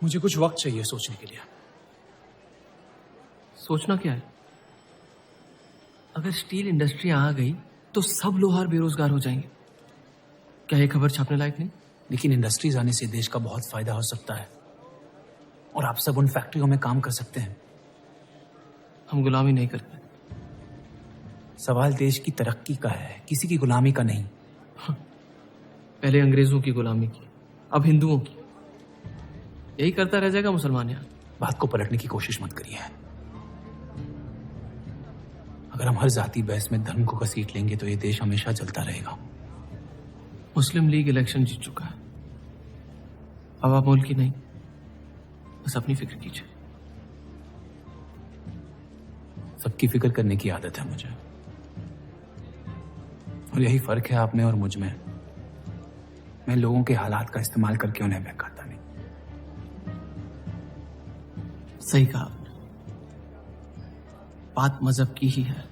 मुझे कुछ वक्त चाहिए सोचने के लिए। सोचना क्या है? अगर स्टील इंडस्ट्री आ गई तो सब लोहार बेरोजगार हो जाएंगे। क्या ये खबर छापने लायक नहीं? लेकिन इंडस्ट्रीज आने से देश का बहुत फायदा हो सकता है और आप सब उन फैक्ट्रियों में काम कर सकते हैं। हम गुलामी नहीं करते। सवाल देश की तरक्की का है, किसी की गुलामी का नहीं। पहले अंग्रेजों की गुलामी की, अब हिंदुओं की। यही करता रह जाएगा मुसलमान यार। बात को पलटने की कोशिश मत करिए। अगर हम हर जाति बहस में धर्म को घसीट लेंगे तो ये देश हमेशा चलता रहेगा। मुस्लिम लीग इलेक्शन जीत चुका है। अब आप मुल्क की नहीं, बस अपनी फिक्र कीजिए। सबकी फिक्र करने की आदत है मुझे, और यही फर्क है आप में और मुझ में। मैं लोगों के हालात का इस्तेमाल करके उन्हें बहकाता नहीं। सही कहा आपने। बात मजहब की ही है।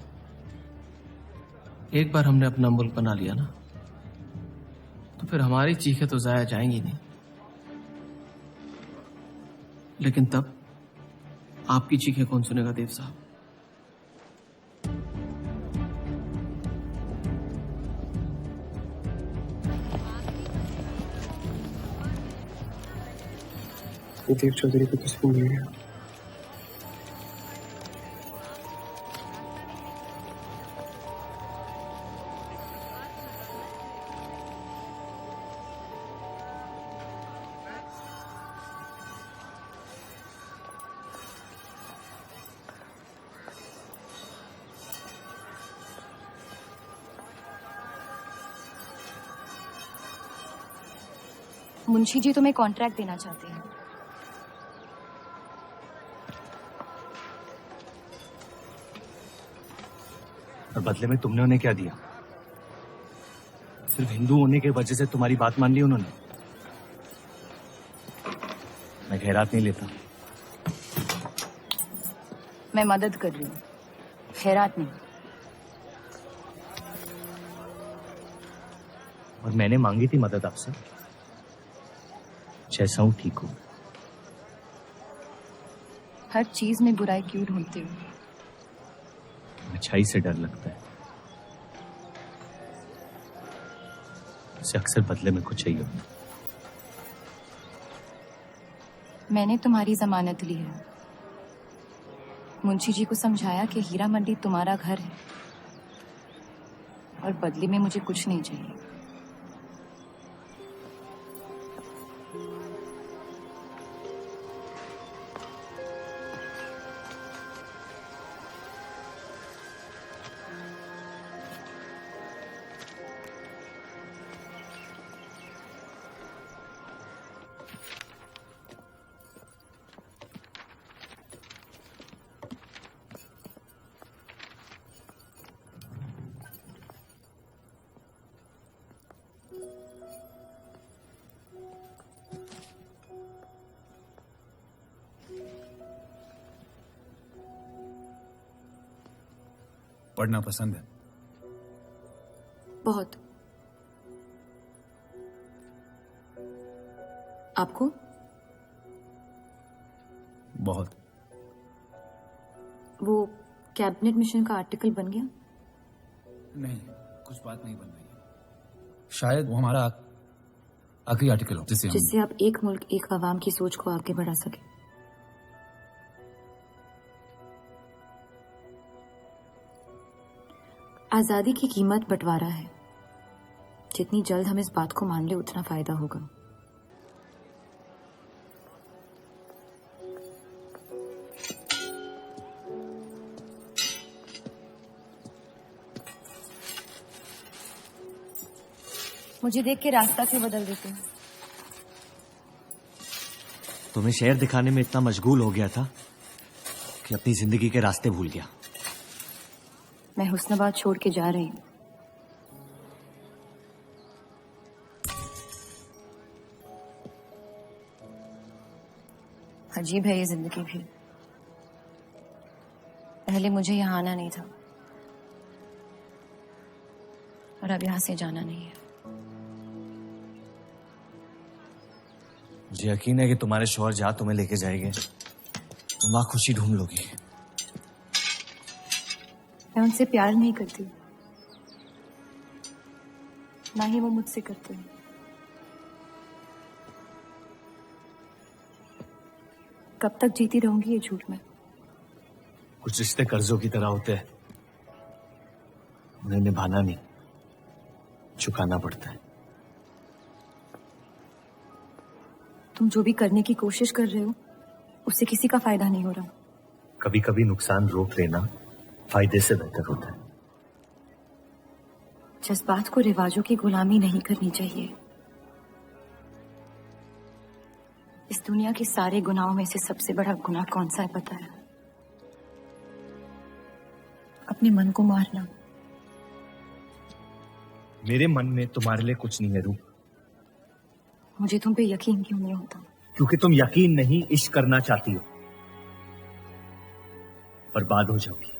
एक बार हमने अपना मुल्क बना लिया ना, तो फिर हमारी चीखें तो जाया जाएंगी नहीं। लेकिन तब आपकी चीखें कौन सुनेगा देव साहब? देव चौधरी को किसको मिल गया? मुंशी जी तुम्हें कॉन्ट्रैक्ट देना चाहते हैं। और बदले में तुमने उन्हें क्या दिया? सिर्फ हिंदू होने की वजह से तुम्हारी बात मान ली उन्होंने? मैं खैरात नहीं लेता। मैं मदद कर रही हूँ, खैरात नहीं। और मैंने मांगी थी मदद आपसे। जैसा हूं ठीक हूं। हर चीज में बुराई क्यों ढूंढते हो? अच्छाई से डर लगता है। उसे अक्सर बदले में कुछ चाहिए होता। मैंने तुम्हारी जमानत ली है। मुंशी जी को समझाया कि हीरा मंडी तुम्हारा घर है और बदले में मुझे कुछ नहीं चाहिए। पढ़ना पसंद है? बहुत। आपको? बहुत। वो कैबिनेट मिशन का आर्टिकल बन गया? नहीं, कुछ बात नहीं बन रही है। शायद वो हमारा आखिरी आर्टिकल हो जिससे आप एक मुल्क एक अवाम की सोच को आगे बढ़ा सके। आजादी की कीमत बंटवारा है। जितनी जल्द हम इस बात को मान ले उतना फायदा होगा। मुझे देख के रास्ता क्यों बदल देते हैं? तुम्हें शहर दिखाने में इतना मशगूल हो गया था कि अपनी जिंदगी के रास्ते भूल गया। मैं हुस्नाबाद छोड़ के जा रही हूँ। अजीब है ये जिंदगी भी। पहले मुझे यहाँ आना नहीं था और अब यहाँ से जाना नहीं है। मुझे यकीन है कि तुम्हारे शौहर जहां तुम्हें लेके जाएंगे तुम वहां खुशी ढूंढ लोगी। मैं उनसे प्यार नहीं करती, ना ही वो मुझसे करते हैं। कब तक जीती रहूंगी ये झूठ में? कुछ रिश्ते कर्जों की तरह होते हैं, उन्हें निभाना नहीं, चुकाना पड़ता है। तुम जो भी करने की कोशिश कर रहे हो उससे किसी का फायदा नहीं हो रहा। कभी कभी नुकसान रोक लेना फायदे से बेहतर होता है। जज्बात को रिवाजों की गुलामी नहीं करनी चाहिए। इस दुनिया के सारे गुनाहों में से सबसे बड़ा गुनाह कौन सा है पता है? अपने मन को मारना। मेरे मन में तुम्हारे लिए कुछ नहीं है रूप। मुझे तुम पे यकीन क्यों नहीं होता? क्योंकि तुम यकीन नहीं इश्क करना चाहती हो, बर्बाद हो जाओगी।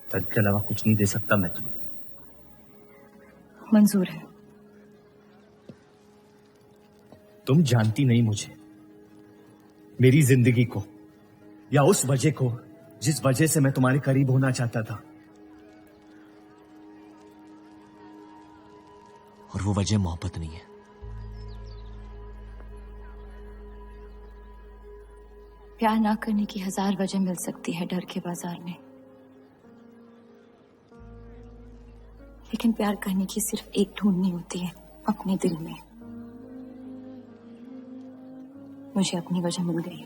दर्द के अलावा कुछ नहीं दे सकता मैं तुम्हें। मंजूर है। तुम जानती नहीं मुझे, मेरी जिंदगी को, या उस वजह को जिस वजह से मैं तुम्हारे करीब होना चाहता था। और वो वजह मोहब्बत नहीं है। प्यार ना करने की 1000 वजह मिल सकती है डर के बाजार में, लेकिन प्यार करने की सिर्फ एक ढूंढनी होती है अपने दिल में। मुझे अपनी वजह मिल गई,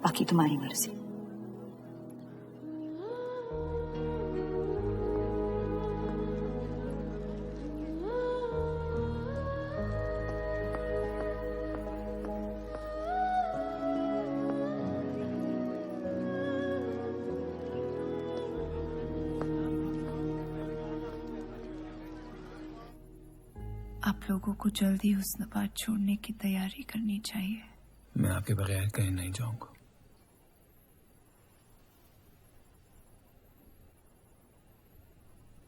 बाकी तुम्हारी मर्जी। आप लोगों को जल्दी हुस्नाबाद छोड़ने की तैयारी करनी चाहिए। मैं आपके बगैर कहीं नहीं जाऊंगा।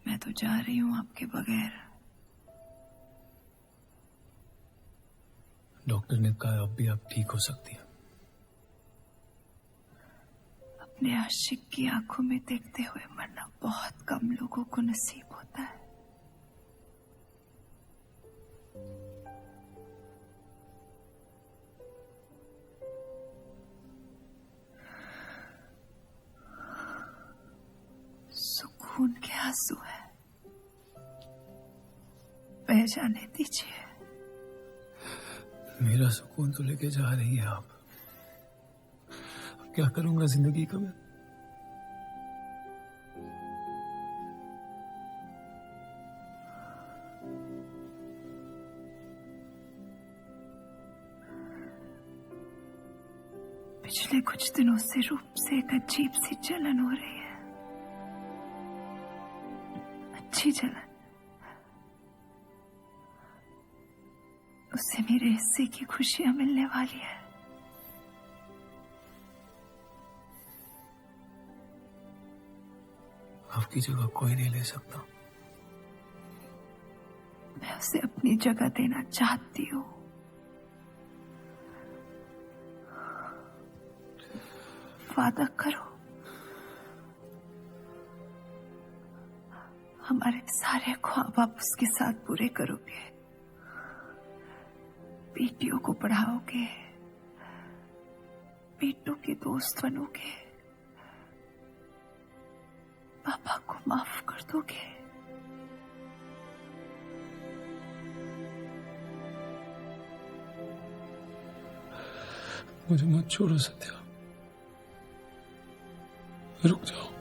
मैं तो जा रही हूँ आपके बगैर। डॉक्टर ने कहा अब भी आप ठीक हो सकती हैं। अपने आशिक की आंखों में देखते हुए मरना बहुत कम लोगों को नसीब होता है। सुकून के आंसू है, बह जाने दीजिए। मेरा सुकून तो लेके जा रही है आप। अब क्या करूंगा जिंदगी का मैं? पिछले कुछ दिनों से रूप से एक अजीब सी जलन हो रही है। अच्छी जलन। उससे मेरे हिस्से की खुशियां मिलने वाली है। आपकी जगह कोई नहीं ले सकता। मैं उसे अपनी जगह देना चाहती हूँ। वादा करो, हमारे सारे ख्वाब आप उसके साथ पूरे करोगे। बेटियों को पढ़ाओगे, बेटों के दोस्त बनोगे, पापा को माफ कर दोगे। मुझे मत छोड़ो सत्या, रुक जाओ।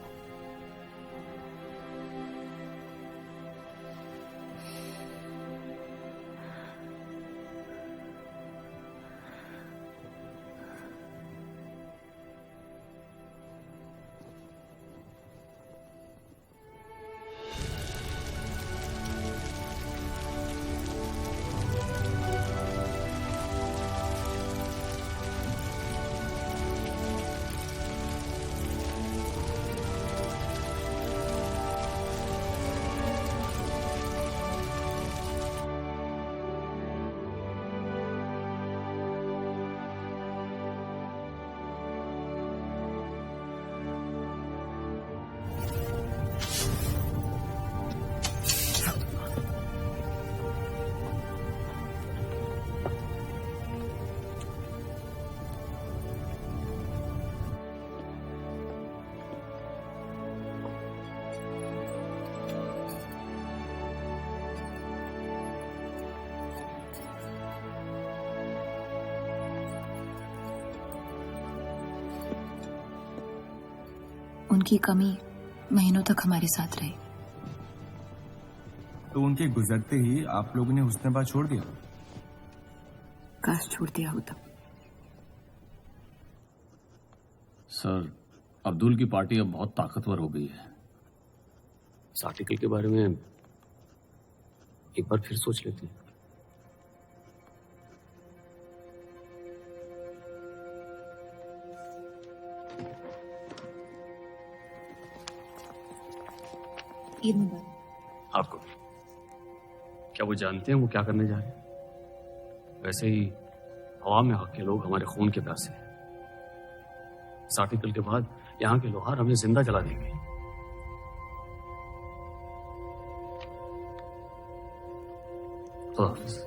उनकी कमी महीनों तक हमारे साथ रही। तो उनके गुजरते ही आप लोगों ने हुस्नबाज छोड़ दिया? काश छोड़ दिया होता। सर, अब्दुल की पार्टी अब बहुत ताकतवर हो गई है। इस आर्टिकल के बारे में एक बार फिर सोच लेते हैं। ईद मुबारक। आपको क्या वो जानते हैं वो क्या करने जा रहे हैं? वैसे ही अवाम में हक के लोग हमारे खून के प्यासे हैं। इस आर्टिकल के बाद यहाँ के लोहार हमें जिंदा जला देंगे। खुदा हाफिज।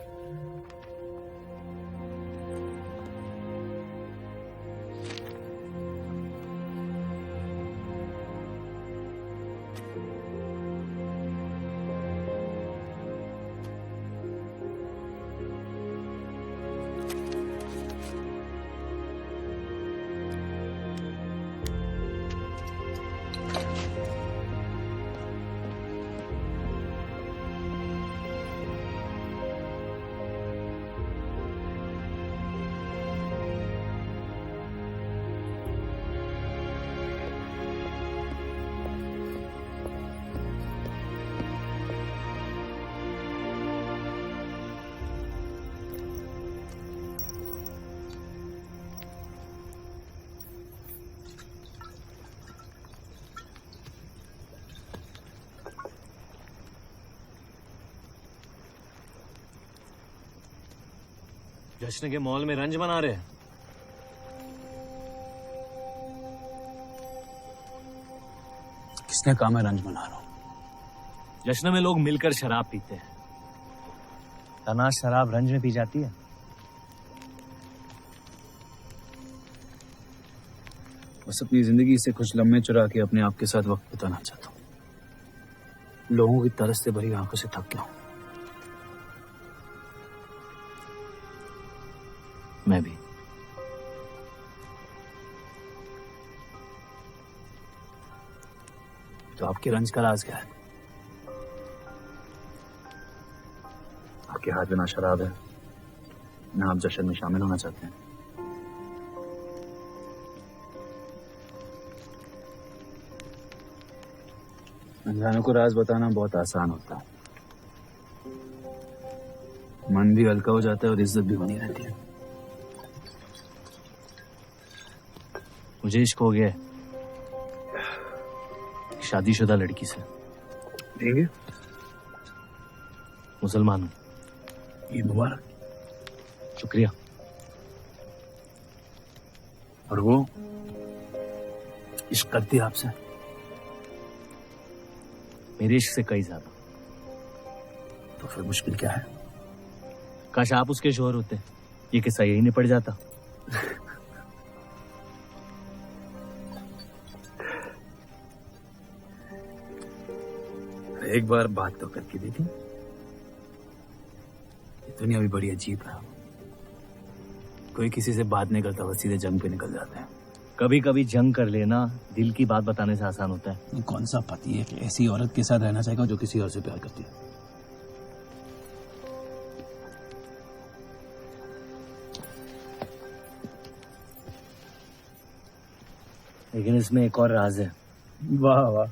जश्न के मॉल में रंज मना रहे हैं। किसने कहा मैं रंज मना रहा हूं? जश्न में लोग मिलकर शराब पीते हैं। तना शराब रंज में पी जाती है। बस अपनी जिंदगी से कुछ लम्हे चुरा के अपने आप के साथ वक्त बिताना चाहता हूं। लोगों की तरस से भरी आंखों से थक गया हूं। मैं भी। तो आपके रंज का राज क्या है? आपके हाथ में ना शराब है, ना आप जश्न में शामिल होना चाहते हैं। अनजानों को राज बताना बहुत आसान होता है। मन भी हल्का हो जाता है और इज्जत भी बनी रहती है। मुझे इश्क हो गया है शादीशुदा लड़की से। देंगे? मुसलमान हूं। ईद मुबारक। शुक्रिया। और वो इश्क करती है आपसे? मेरे इश्क से कई ज्यादा। तो फिर मुश्किल क्या है? काश आप उसके शोहर होते, ये किस्सा यही निपट जाता। एक बार बात तो करके देखी। दुनिया भी बड़ी अजीब है। कोई किसी से बात नहीं करता, बस सीधे जंग पे निकल जाते हैं। कभी कभी जंग कर लेना दिल की बात बताने से आसान होता है। कौन सा पति है कि ऐसी औरत के साथ रहना चाहेगा जो किसी और से प्यार करती है? लेकिन इसमें एक और राज है। वाह वाह,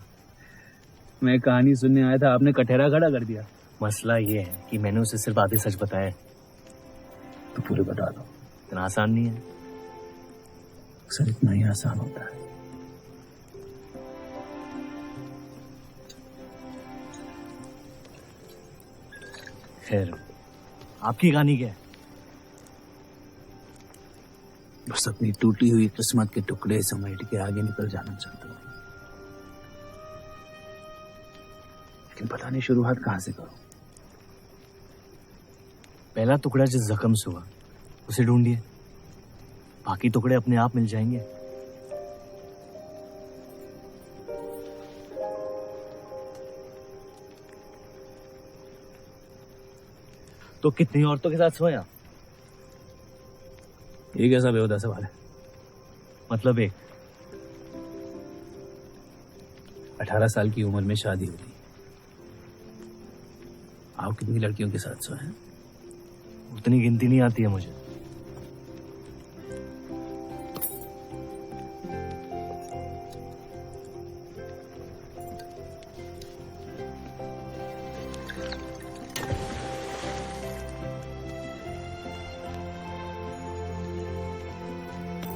मैं कहानी सुनने आया था, आपने कटहरा खड़ा कर दिया। मसला ये है कि मैंने उसे सिर्फ आधे सच बताया। तो पूरे बता दो। इतना आसान नहीं है। अक्सर इतना ही आसान होता है। खैर, आपकी कहानी क्या है? बस अपनी टूटी हुई किस्मत के टुकड़े समेट के आगे निकल जाना चाहता हूँ, लेकिन पता नहीं शुरुआत कहां से करूं। पहला टुकड़ा जिस जख्म से हुआ उसे ढूंढिए, बाकी टुकड़े अपने आप मिल जाएंगे। तो कितनी औरतों के साथ सोया? ये कैसा बेहुदा सवाल है? मतलब एक। 18 साल की उम्र में शादी होती। आप कितनी लड़कियों के साथ सोए हैं? उतनी गिनती नहीं आती है मुझे।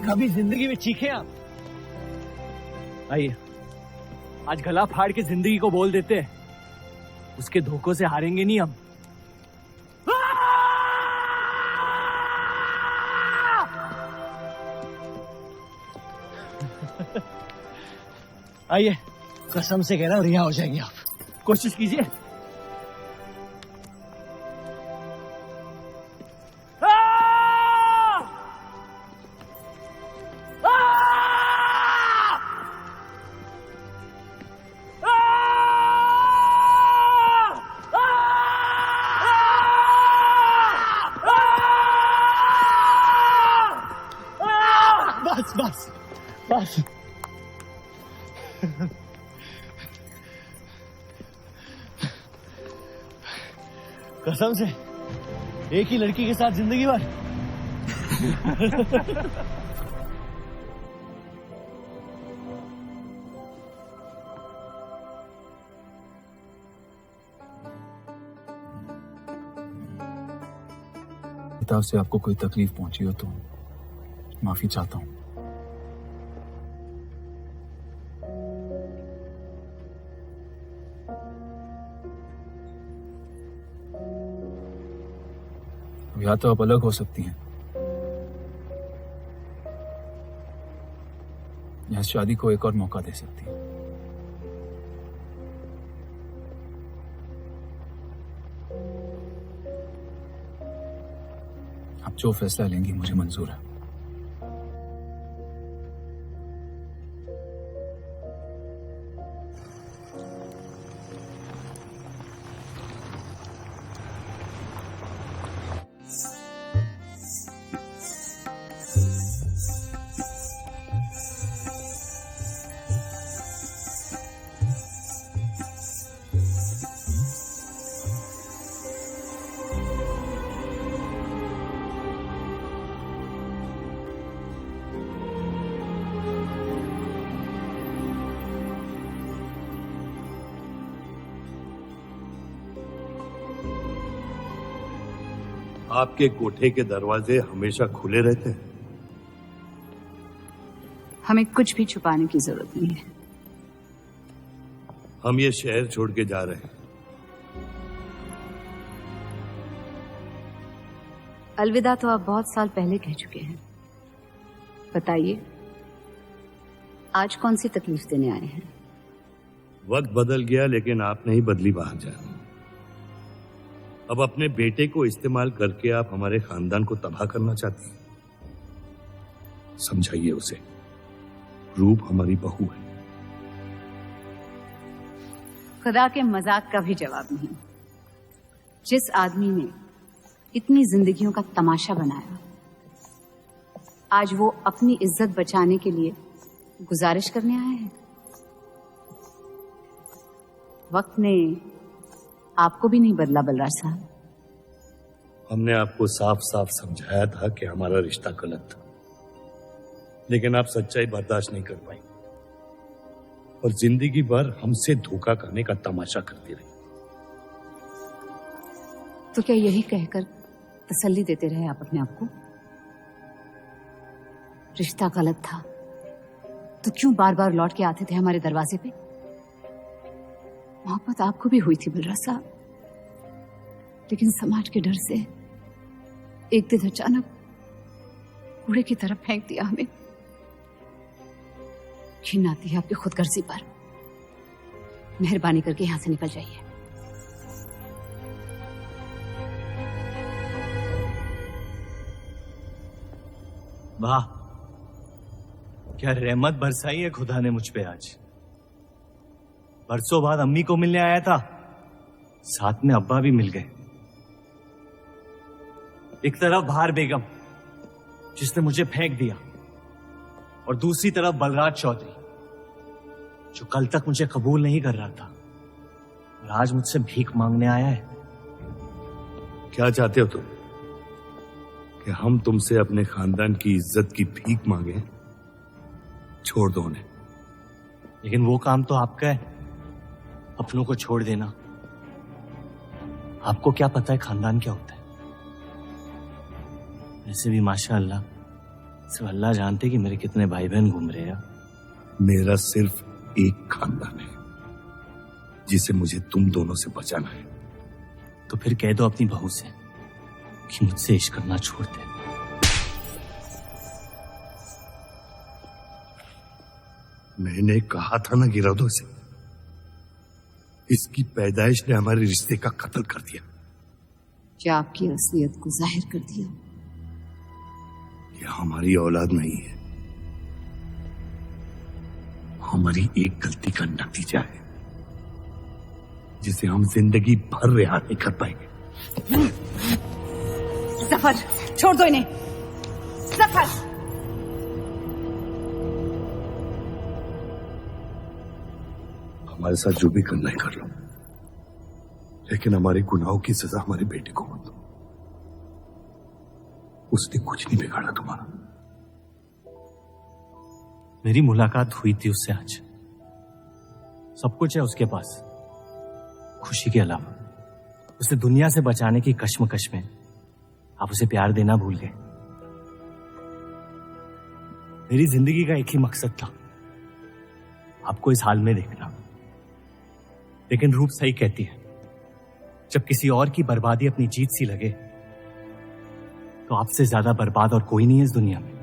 कभी जिंदगी में चीखे आप? आइए, आज गला फाड़ के जिंदगी को बोल देते हैं। उसके धोखों से हारेंगे नहीं हम। आइए, कसम से कह रहा हूं रिहा हो जाएंगे आप। कोशिश कीजिए। बस बस बस। कसम से एक ही लड़की के साथ जिंदगी भर। किताब से आपको कोई तकलीफ पहुंची हो तो माफी चाहता हूं। अब या तो आप अलग हो सकती हैं या इस शादी को एक और मौका दे सकती हैं। आप जो फैसला लेंगी मुझे मंजूर है। आपके कोठे के दरवाजे हमेशा खुले रहते हैं? हमें कुछ भी छुपाने की जरूरत नहीं है। हम ये शहर छोड़ के जा रहे हैं। अलविदा तो आप बहुत साल पहले कह चुके हैं। बताइए, आज कौन सी तकलीफ देने आए हैं? वक्त बदल गया लेकिन आप नहीं बदली बाहर जाए। अब अपने बेटे को इस्तेमाल करके आप हमारे खानदान को तबाह करना चाहती हैं। समझाइए उसे, रूप हमारी बहू है। खुदा के मजाक का भी जवाब नहीं। जिस आदमी ने इतनी जिंदगियों का तमाशा बनाया, आज वो अपनी इज्जत बचाने के लिए गुजारिश करने आए हैं। वक्त ने आपको भी नहीं बदला बलराज साहब। हमने आपको साफ साफ समझाया था कि हमारा रिश्ता गलत था, लेकिन आप सच्चाई बर्दाश्त नहीं कर पाई और जिंदगी भर हमसे धोखा करने का तमाशा करती रही। तो क्या यही कहकर तसल्ली देते रहे आप अपने आप को? रिश्ता गलत था तो क्यों बार बार लौट के आते थे हमारे दरवाजे पे? मोहब्बत आपको भी हुई थी बलराज साहब, लेकिन समाज के डर से एक दिन अचानक कूड़े की तरफ फेंक दिया हमें। घिन आती है आपकी खुदगर्जी पर। मेहरबानी करके यहां से निकल जाइए। वाह, क्या रहमत बरसाई है खुदा ने मुझ पे आज। बरसों बाद अम्मी को मिलने आया था, साथ में अब्बा भी मिल गए। एक तरफ बहार बेगम जिसने मुझे फेंक दिया और दूसरी तरफ बलराज चौधरी जो कल तक मुझे कबूल नहीं कर रहा था और आज मुझसे भीख मांगने आया है। क्या चाहते हो तुम? कि हम तुमसे अपने खानदान की इज्जत की भीख मांगे? छोड़ दो उन्हें। लेकिन वो काम तो आपका है, अपनों को छोड़ देना। आपको क्या पता है खानदान क्या होता है? वैसे भी माशाअल्लाह सिर्फ अल्लाह जानते कि मेरे कितने भाई बहन घूम रहे हैं। मेरा सिर्फ एक खानदान है जिसे मुझे तुम दोनों से बचाना है। तो फिर कह दो अपनी बहू से कि मुझसे इश्क करना छोड़ दे। मैंने कहा था ना गिरा दो इसे। इसकी पैदाइश ने हमारे रिश्ते का कत्ल कर दिया। क्या आपकी असलियत को जाहिर कर दिया? यह हमारी औलाद नहीं है, हमारी एक गलती का नतीजा है जिसे हम जिंदगी भर रिहा नहीं कर पाएंगे। जफर, छोड़ दो इन्हें। जफर, हमारे साथ जो भी करना है कर लो, लेकिन हमारे गुनाहों की सजा हमारे बेटे को मत दो। उसने कुछ नहीं बिगाड़ा तुम्हारा। मेरी मुलाकात हुई थी उससे आज। सब कुछ है उसके पास, खुशी के अलावा। उसे दुनिया से बचाने की कश्मकश में आप उसे प्यार देना भूल गए। मेरी जिंदगी का एक ही मकसद था, आपको इस हाल में देखना। लेकिन रूप सही कहती है, जब किसी और की बर्बादी अपनी जीत सी लगे तो आपसे ज्यादा बर्बाद और कोई नहीं है इस दुनिया में।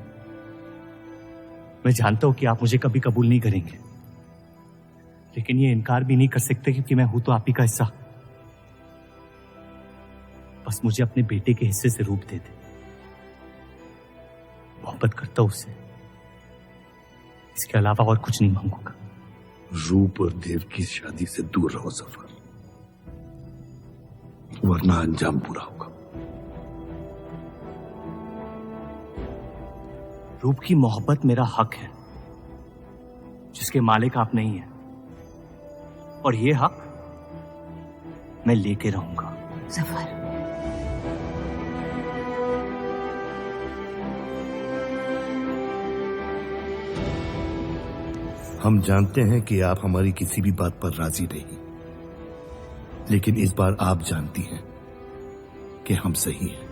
मैं जानता हूं कि आप मुझे कभी कबूल नहीं करेंगे, लेकिन ये इनकार भी नहीं कर सकते क्योंकि मैं हूं तो आप ही का हिस्सा। बस मुझे अपने बेटे के हिस्से से रूप दे दे। मोहब्बत करता हूं उससे, इसके अलावा और कुछ नहीं मांगूंगा। रूप और देव की शादी से दूर रहो सफर, वरना अंजाम बुरा होगा। रूप की मोहब्बत मेरा हक है, जिसके मालिक आप नहीं हैं, और ये हक मैं लेके रहूंगा। जफर, हम जानते हैं कि आप हमारी किसी भी बात पर राजी नहीं, लेकिन इस बार आप जानती हैं कि हम सही हैं।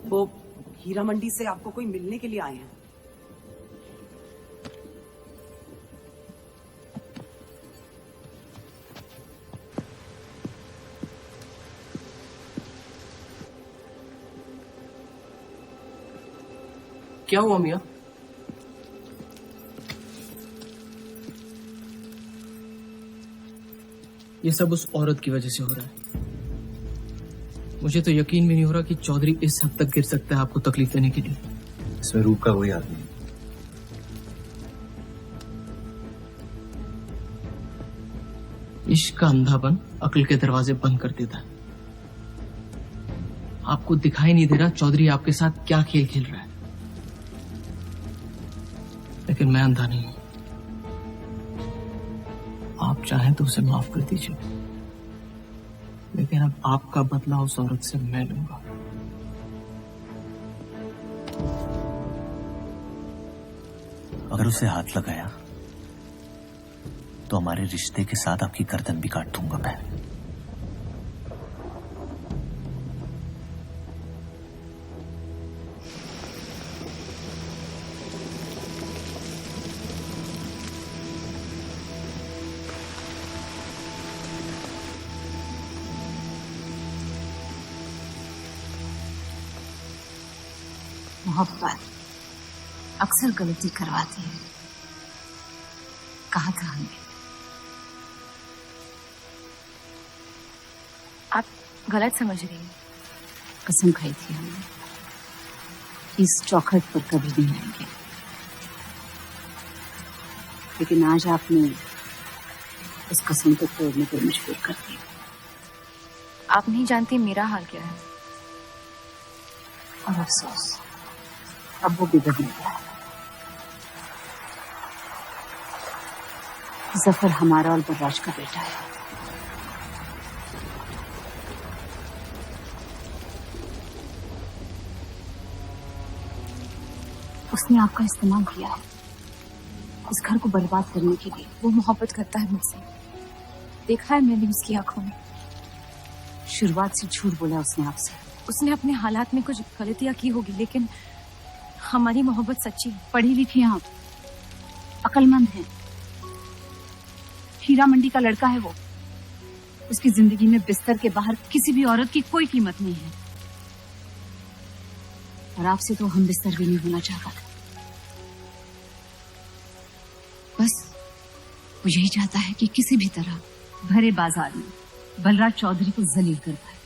वो हीरा मंडी से आपको कोई मिलने के लिए आए हैं। क्या हुआ मियां? ये सब उस औरत की वजह से हो रहा है। मुझे तो यकीन भी नहीं हो रहा कि चौधरी इस हद तक गिर सकता है आपको तकलीफ देने के लिए। इसमें रूप का वही आदमी है। इश्क का अंधापन अक्ल के दरवाजे बंद कर देता है। आपको दिखाई नहीं दे रहा चौधरी आपके साथ क्या खेल खेल रहा है, लेकिन मैं अंधा नहीं हूं। आप चाहें तो उसे माफ कर दीजिए, लेकिन अब आपका बदला उस औरत से मैं लूंगा। अगर उसे हाथ लगाया तो हमारे रिश्ते के साथ आपकी गर्दन भी काट दूंगा मैं। मोहब्बत अक्सर गलती करवाती है, कहा था हमने। आप गलत समझ रही हैं। कसम खाई थी हमने इस चौखट पर कभी नहीं आएंगे, लेकिन आज आपने उस कसम को तोड़ने पर मजबूर कर दिया। आप नहीं जानती मेरा हाल क्या है। और अफसोस अब वो भी बदल गया है। जफर हमारा और बर्राज का बेटा है। उसने आपका इस्तेमाल किया है इस घर को बर्बाद करने के लिए। वो मोहब्बत करता है मुझसे, देखा है मैंने उसकी आंखों में। शुरुआत से झूठ बोला उसने आपसे। उसने अपने हालात में कुछ गलतियां की होगी, लेकिन हमारी मोहब्बत सच्ची है। पढ़ी लिखी हैं आप, अक्लमंद हैं। हीरा मंडी का लड़का है वो। उसकी जिंदगी में बिस्तर के बाहर किसी भी औरत की कोई कीमत नहीं है। और आपसे तो हम बिस्तर भी नहीं होना चाहता था। बस वो यही चाहता है कि किसी भी तरह भरे बाजार में बलराज चौधरी को जलील कर पाए।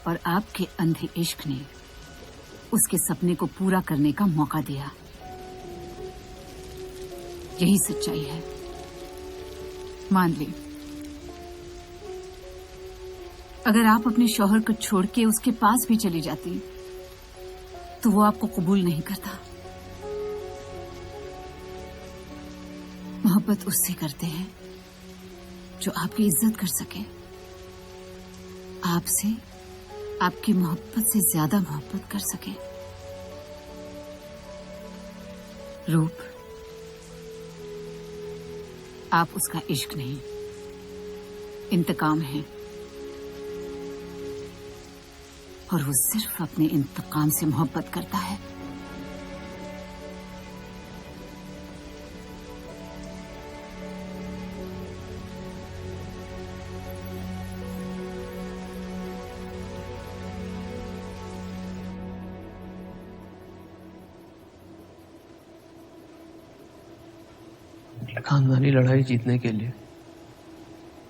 और आपके अंधे इश्क ने उसके सपने को पूरा करने का मौका दिया। यही सच्चाई है, मान ली। अगर आप अपने शौहर को छोड़ के उसके पास भी चली जाती तो वो आपको कबूल नहीं करता। मोहब्बत उससे करते हैं जो आपकी इज्जत कर सके। आपसे, आपकी मोहब्बत से ज्यादा मोहब्बत कर सके। रूप, आप उसका इश्क नहीं, इंतकाम है। और वो सिर्फ अपने इंतकाम से मोहब्बत करता है। खानदानी लड़ाई जीतने के लिए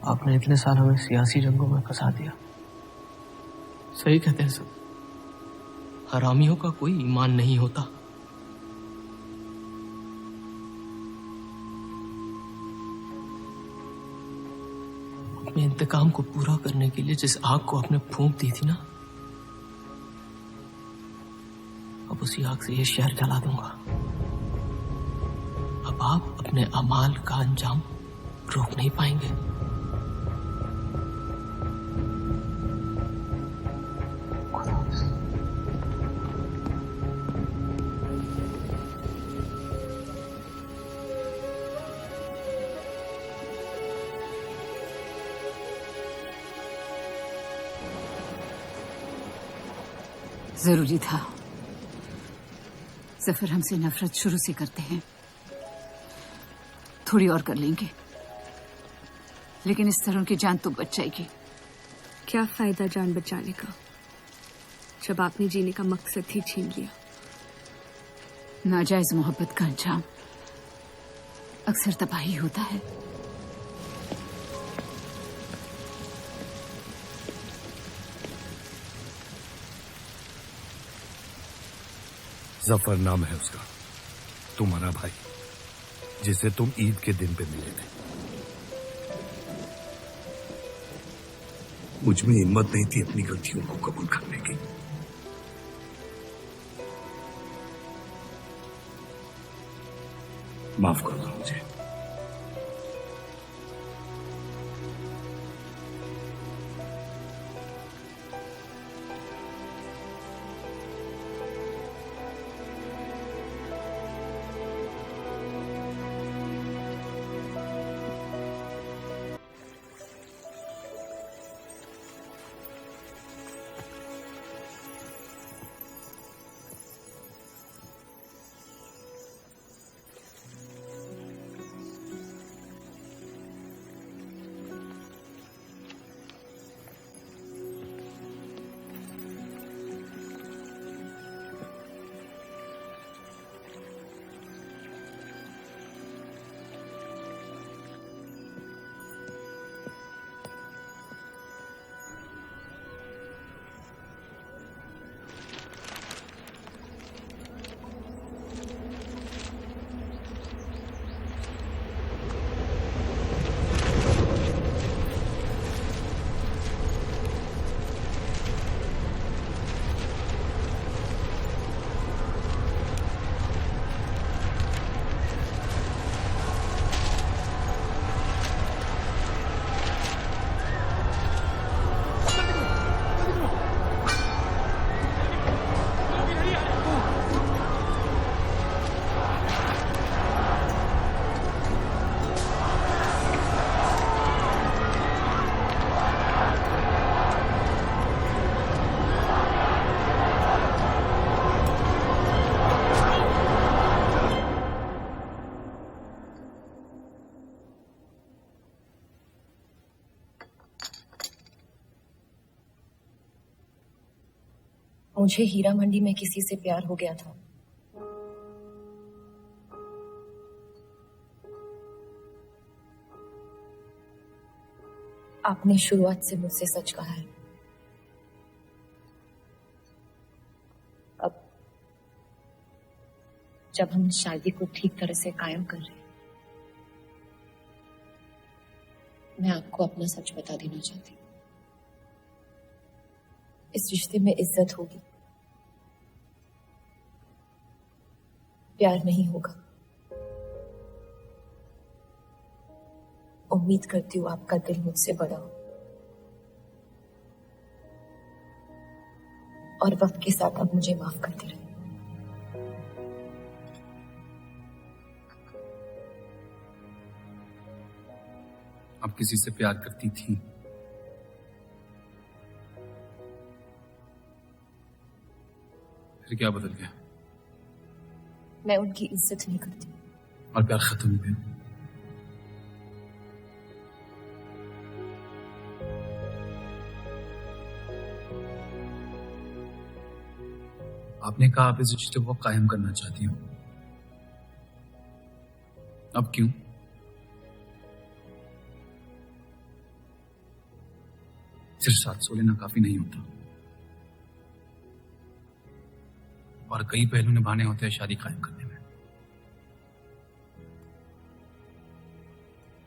आपने इतने साल हमें सियासी जंगों में फंसा दिया। सही कहते हैं सब, हरामियों का कोई ईमान नहीं होता। अपने इंतकाम को पूरा करने के लिए जिस आग को आपने फूंक दी थी ना, अब उसी आग से ये शहर जला दूंगा। अब आप अपने अमाल का अंजाम रोक नहीं पाएंगे। जरूरी था। जफर हमसे नफरत शुरू से करते हैं। थोड़ी और कर लेंगे, लेकिन इस तरह की जान तो बच जाएगी। क्या फायदा जान बचाने का जब आपने जीने का मकसद ही छीन लिया। नाजायज मोहब्बत का अंजाम अक्सर तबाही होता है। जफर नाम है उसका, तुम्हारा भाई, जिसे तुम ईद के दिन पे मिले थे। मुझ में हिम्मत नहीं थी अपनी गलतियों को कबूल करने की। माफ कर दो मुझे। मुझे हीरा मंडी में किसी से प्यार हो गया था। आपने शुरुआत से मुझसे सच कहा है। अब जब हम शादी को ठीक तरह से कायम कर रहे हैं, मैं आपको अपना सच बता देना चाहती हूँ। इस रिश्ते में इज्जत होगी, प्यार नहीं होगा। उम्मीद करती हूँ आपका दिल मुझसे बड़ा हो और वक्त के साथ आप मुझे माफ करते रहे। आप किसी से प्यार करती थी? फिर क्या बदल गया? मैं उनकी इज्जत नहीं करती। और प्यार खत्म हो गया? आपने कहा आप इस रिश्ते को कायम करना चाहती हो, अब क्यों? सिर्फ 700 लेना काफी नहीं होता, और कई पहलू निभाने होते हैं शादी कायम करने में।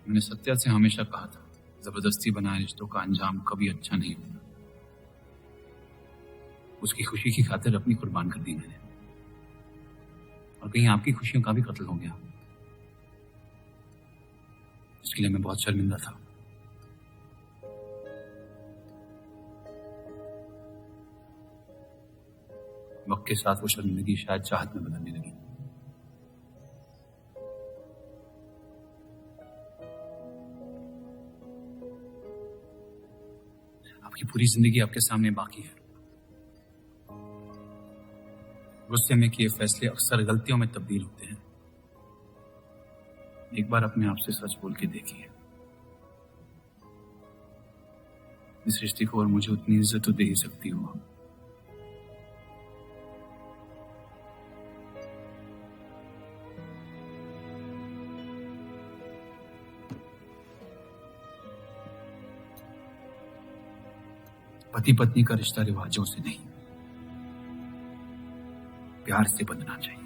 मैंने सत्या से हमेशा कहा था, जबरदस्ती बनाए रिश्तों का अंजाम कभी अच्छा नहीं होता। उसकी खुशी की खातिर अपनी कुर्बान कर दी मैंने, और कहीं आपकी खुशियों का भी कत्ल हो गया। इसके लिए मैं बहुत शर्मिंदा था। वक्त के साथ वो शर्मिंदगी शायद चाहत में बदलने लगी। आपकी पूरी जिंदगी आपके सामने बाकी है। गुस्से में किए फैसले अक्सर गलतियों में तब्दील होते हैं। एक बार अपने आप से सच बोल के देखिए, इस रिश्ते को और मुझे उतनी इज्जत तो दे ही सकती हो। पति पत्नी का रिश्ता रिवाजों से नहीं, प्यार से बंधना चाहिए।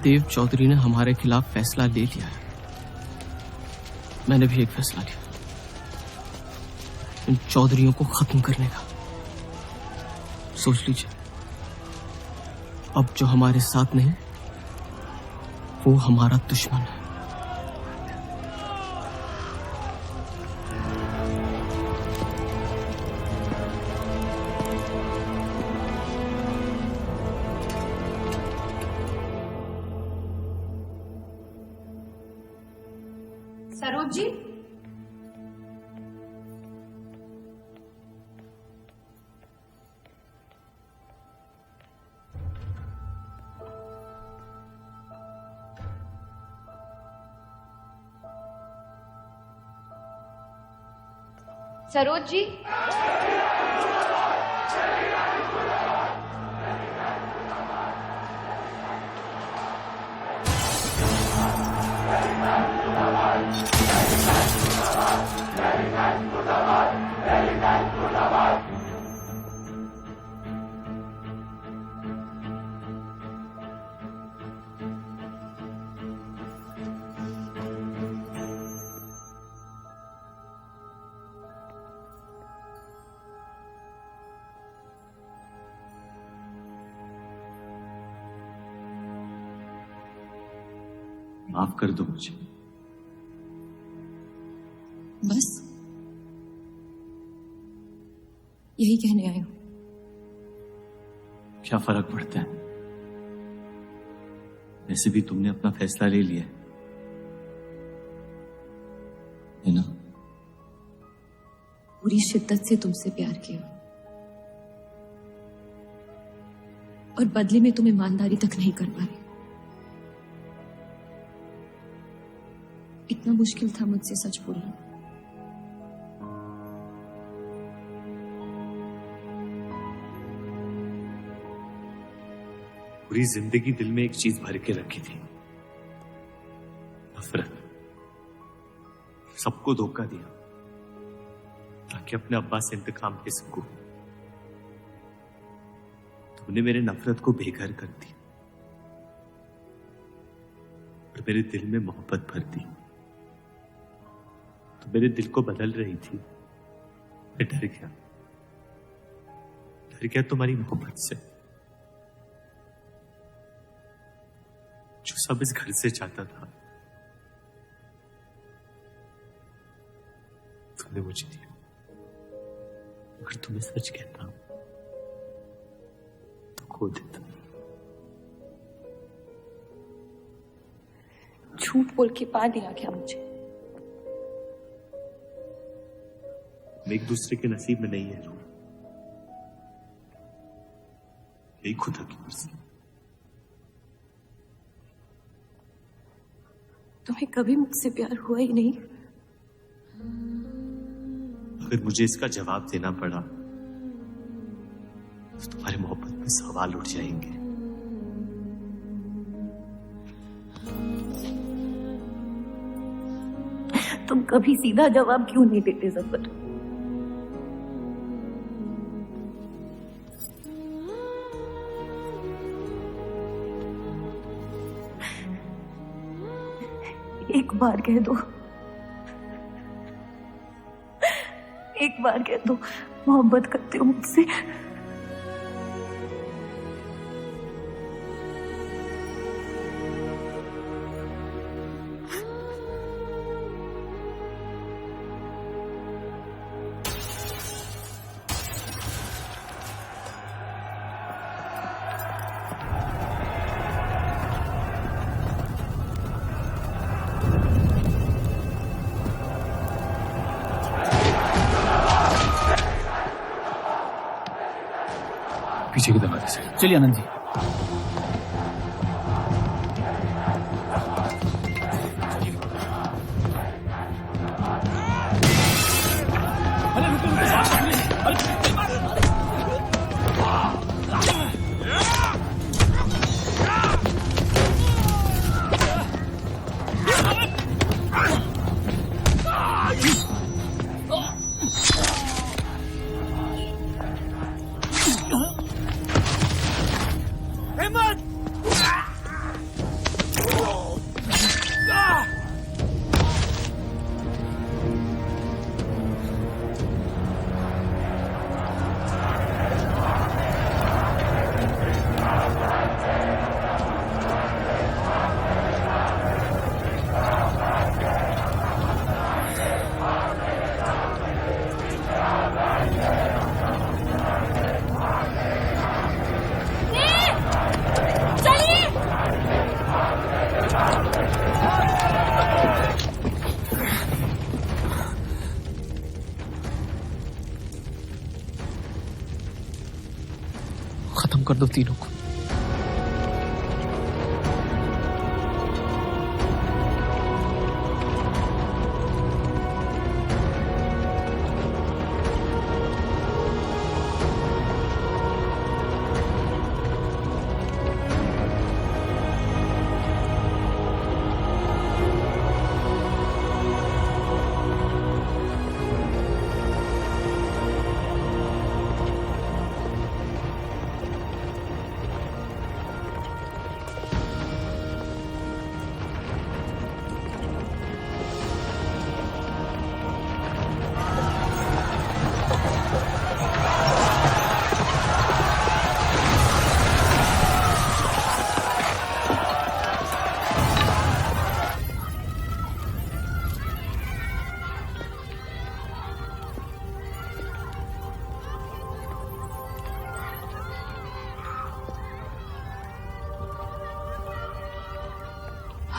देव चौधरी ने हमारे खिलाफ फैसला ले लिया है। मैंने भी एक फैसला लिया, इन चौधरियों को खत्म करने का। सोच लीजिए, अब जो हमारे साथ नहीं, वो हमारा दुश्मन है। सरोज जी, सरोज जी, माफ कर दो मुझे। बस यही कहने आई हूं। क्या फर्क पड़ता है? वैसे भी तुमने अपना फैसला ले लिया है ना? पूरी शिद्दत से तुमसे प्यार किया और बदले में तुम ईमानदारी तक नहीं कर पाए। इतना मुश्किल था मुझसे सच बोलना। पूरी जिंदगी दिल में एक चीज भर के रखी थी, नफरत। सबको धोखा दिया ताकि अपने अब्बा से इंतकाम ले सकूं। तुमने मेरे नफरत को बेघर कर दिया और मेरे दिल में मोहब्बत भर दी। तो मेरे दिल को बदल रही थी। मैं डर गया तुम्हारी मोहब्बत से, जो सब इस घर से चाहता था तुमने मुझे दिया। अगर तुम्हें सच कहता तो खो देता। झूठ बोल के पा दिया क्या मुझे? हम एक दूसरे के नसीब में नहीं है रूह, यही खुदा की मर्जी। तुम्हें कभी मुझसे प्यार हुआ ही नहीं? अगर मुझे इसका जवाब देना पड़ा तो तुम्हारी मोहब्बत में सवाल उठ जाएंगे। तुम कभी सीधा जवाब क्यों नहीं देते जफर? एक बार कह दो, एक बार कह दो मोहब्बत करते हो मुझसे। पीछे की दरवाजे से। चलिए आनंद जी। खत्म कर दो तीनों को।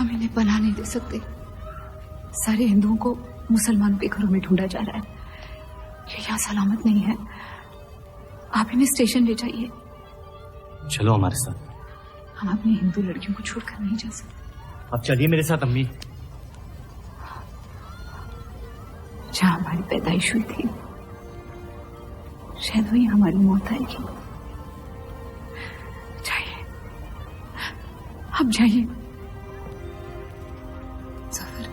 हम इन्हें पनाह नहीं दे सकते। सारे हिंदुओं को मुसलमानों के घरों में ढूंढा जा रहा है। ये यहाँ सलामत नहीं है। आप इन्हें स्टेशन ले जाइए। चलो हमारे साथ। हम अपनी हिंदू लड़कियों को छोड़कर नहीं जा सकते। अब चलिए मेरे साथ अम्मी। जहाँ हमारी पैदाइश हुई थी शायद वही हमारी मौत आएगी। जाइए, अब जाइए। सफर।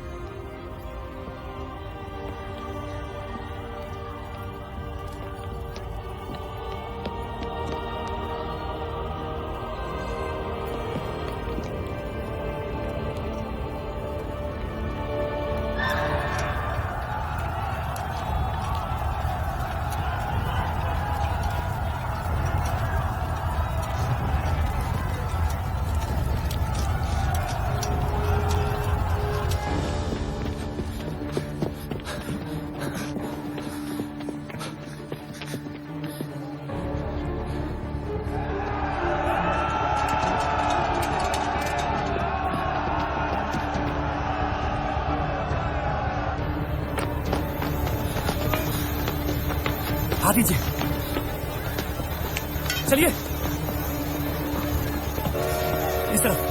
आ दीजिए, चलिए इस तरफ।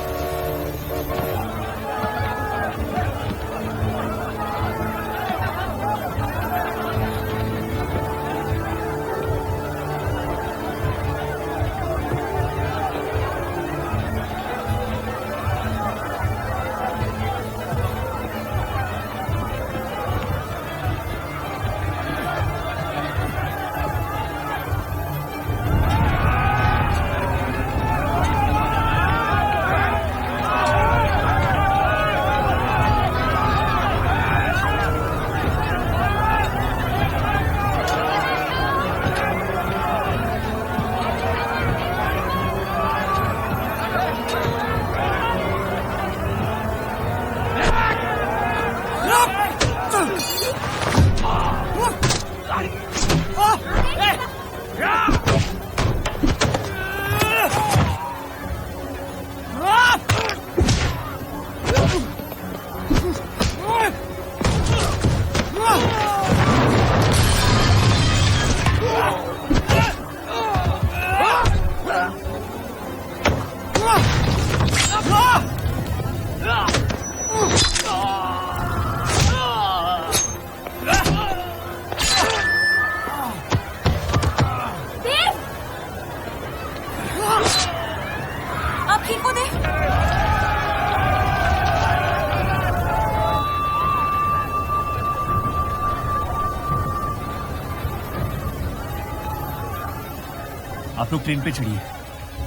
आप लोग ट्रेन पे चढ़िए,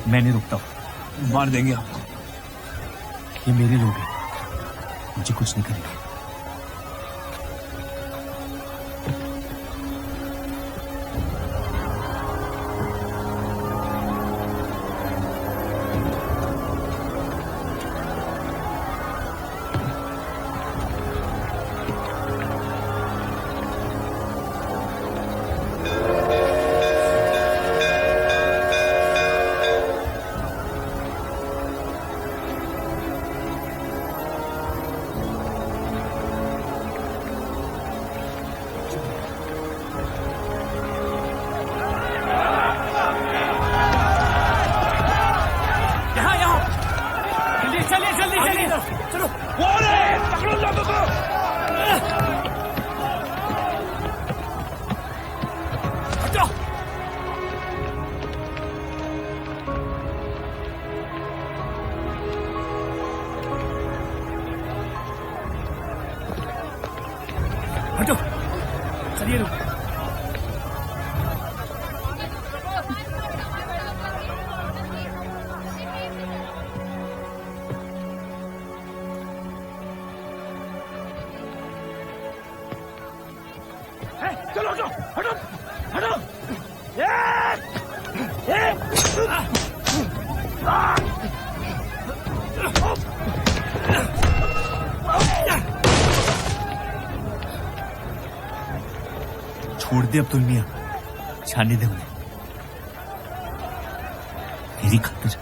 मैं नहीं रुकता हूँ। मार देंगे आपको। ये मेरे लोग हैं, मुझे कुछ नहीं करेंगे। हटो, चलिए लोग। चलो हटो हटो हटो। छोड़ दे अब्दुल मियां, छाने दे उन्हें मेरी खातिर।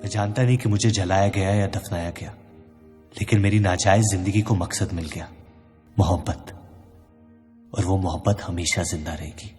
मैं जानता नहीं कि मुझे जलाया गया या दफनाया गया, लेकिन मेरी नाजायज जिंदगी को मकसद मिल गया, मोहब्बत। और वो मोहब्बत हमेशा जिंदा रहेगी।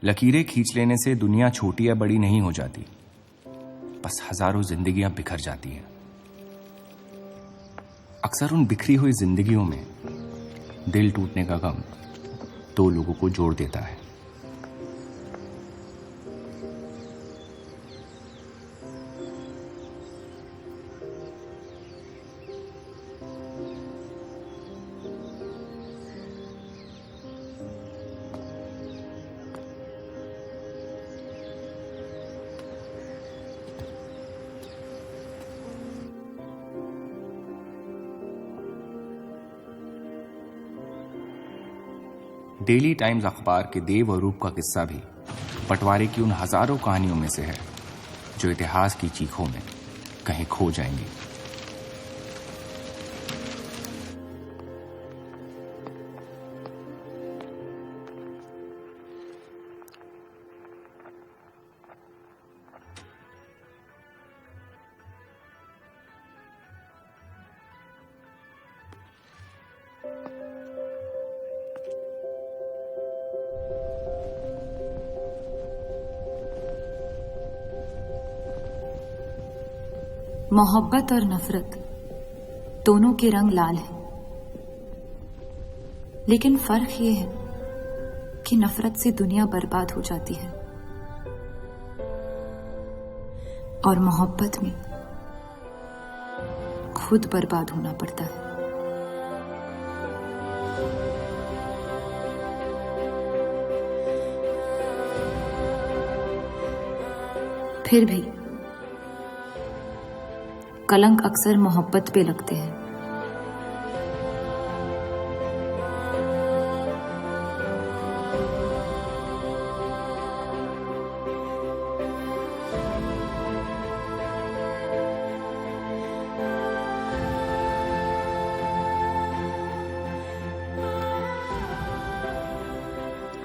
लकीरें खींच लेने से दुनिया छोटी या बड़ी नहीं हो जाती, बस हजारों जिंदगियां बिखर जाती हैं। अक्सर उन बिखरी हुई जिंदगियों में दिल टूटने का गम दो लोगों को जोड़ देता है। डेली टाइम्स अखबार के देव और रूप का किस्सा भी बंटवारे की उन हजारों कहानियों में से है जो इतिहास की चीखों में कहीं खो जाएंगी। मोहब्बत और नफरत दोनों के रंग लाल हैं, लेकिन फर्क ये है कि नफरत से दुनिया बर्बाद हो जाती है और मोहब्बत में खुद बर्बाद होना पड़ता है। फिर भी कलंक अक्सर मोहब्बत पे लगते हैं।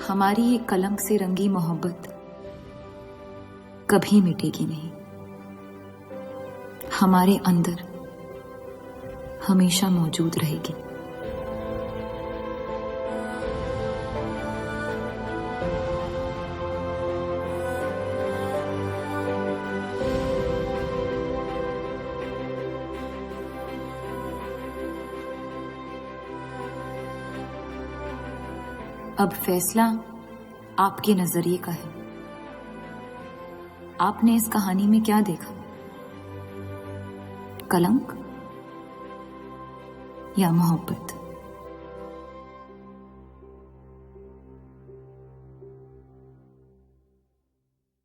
हमारी ये कलंक से रंगी मोहब्बत कभी मिटेगी नहीं, हमारे अंदर हमेशा मौजूद रहेगी। अब फैसला आपके नजरिए का है। आपने इस कहानी में क्या देखा? कलंक या मोहब्बत?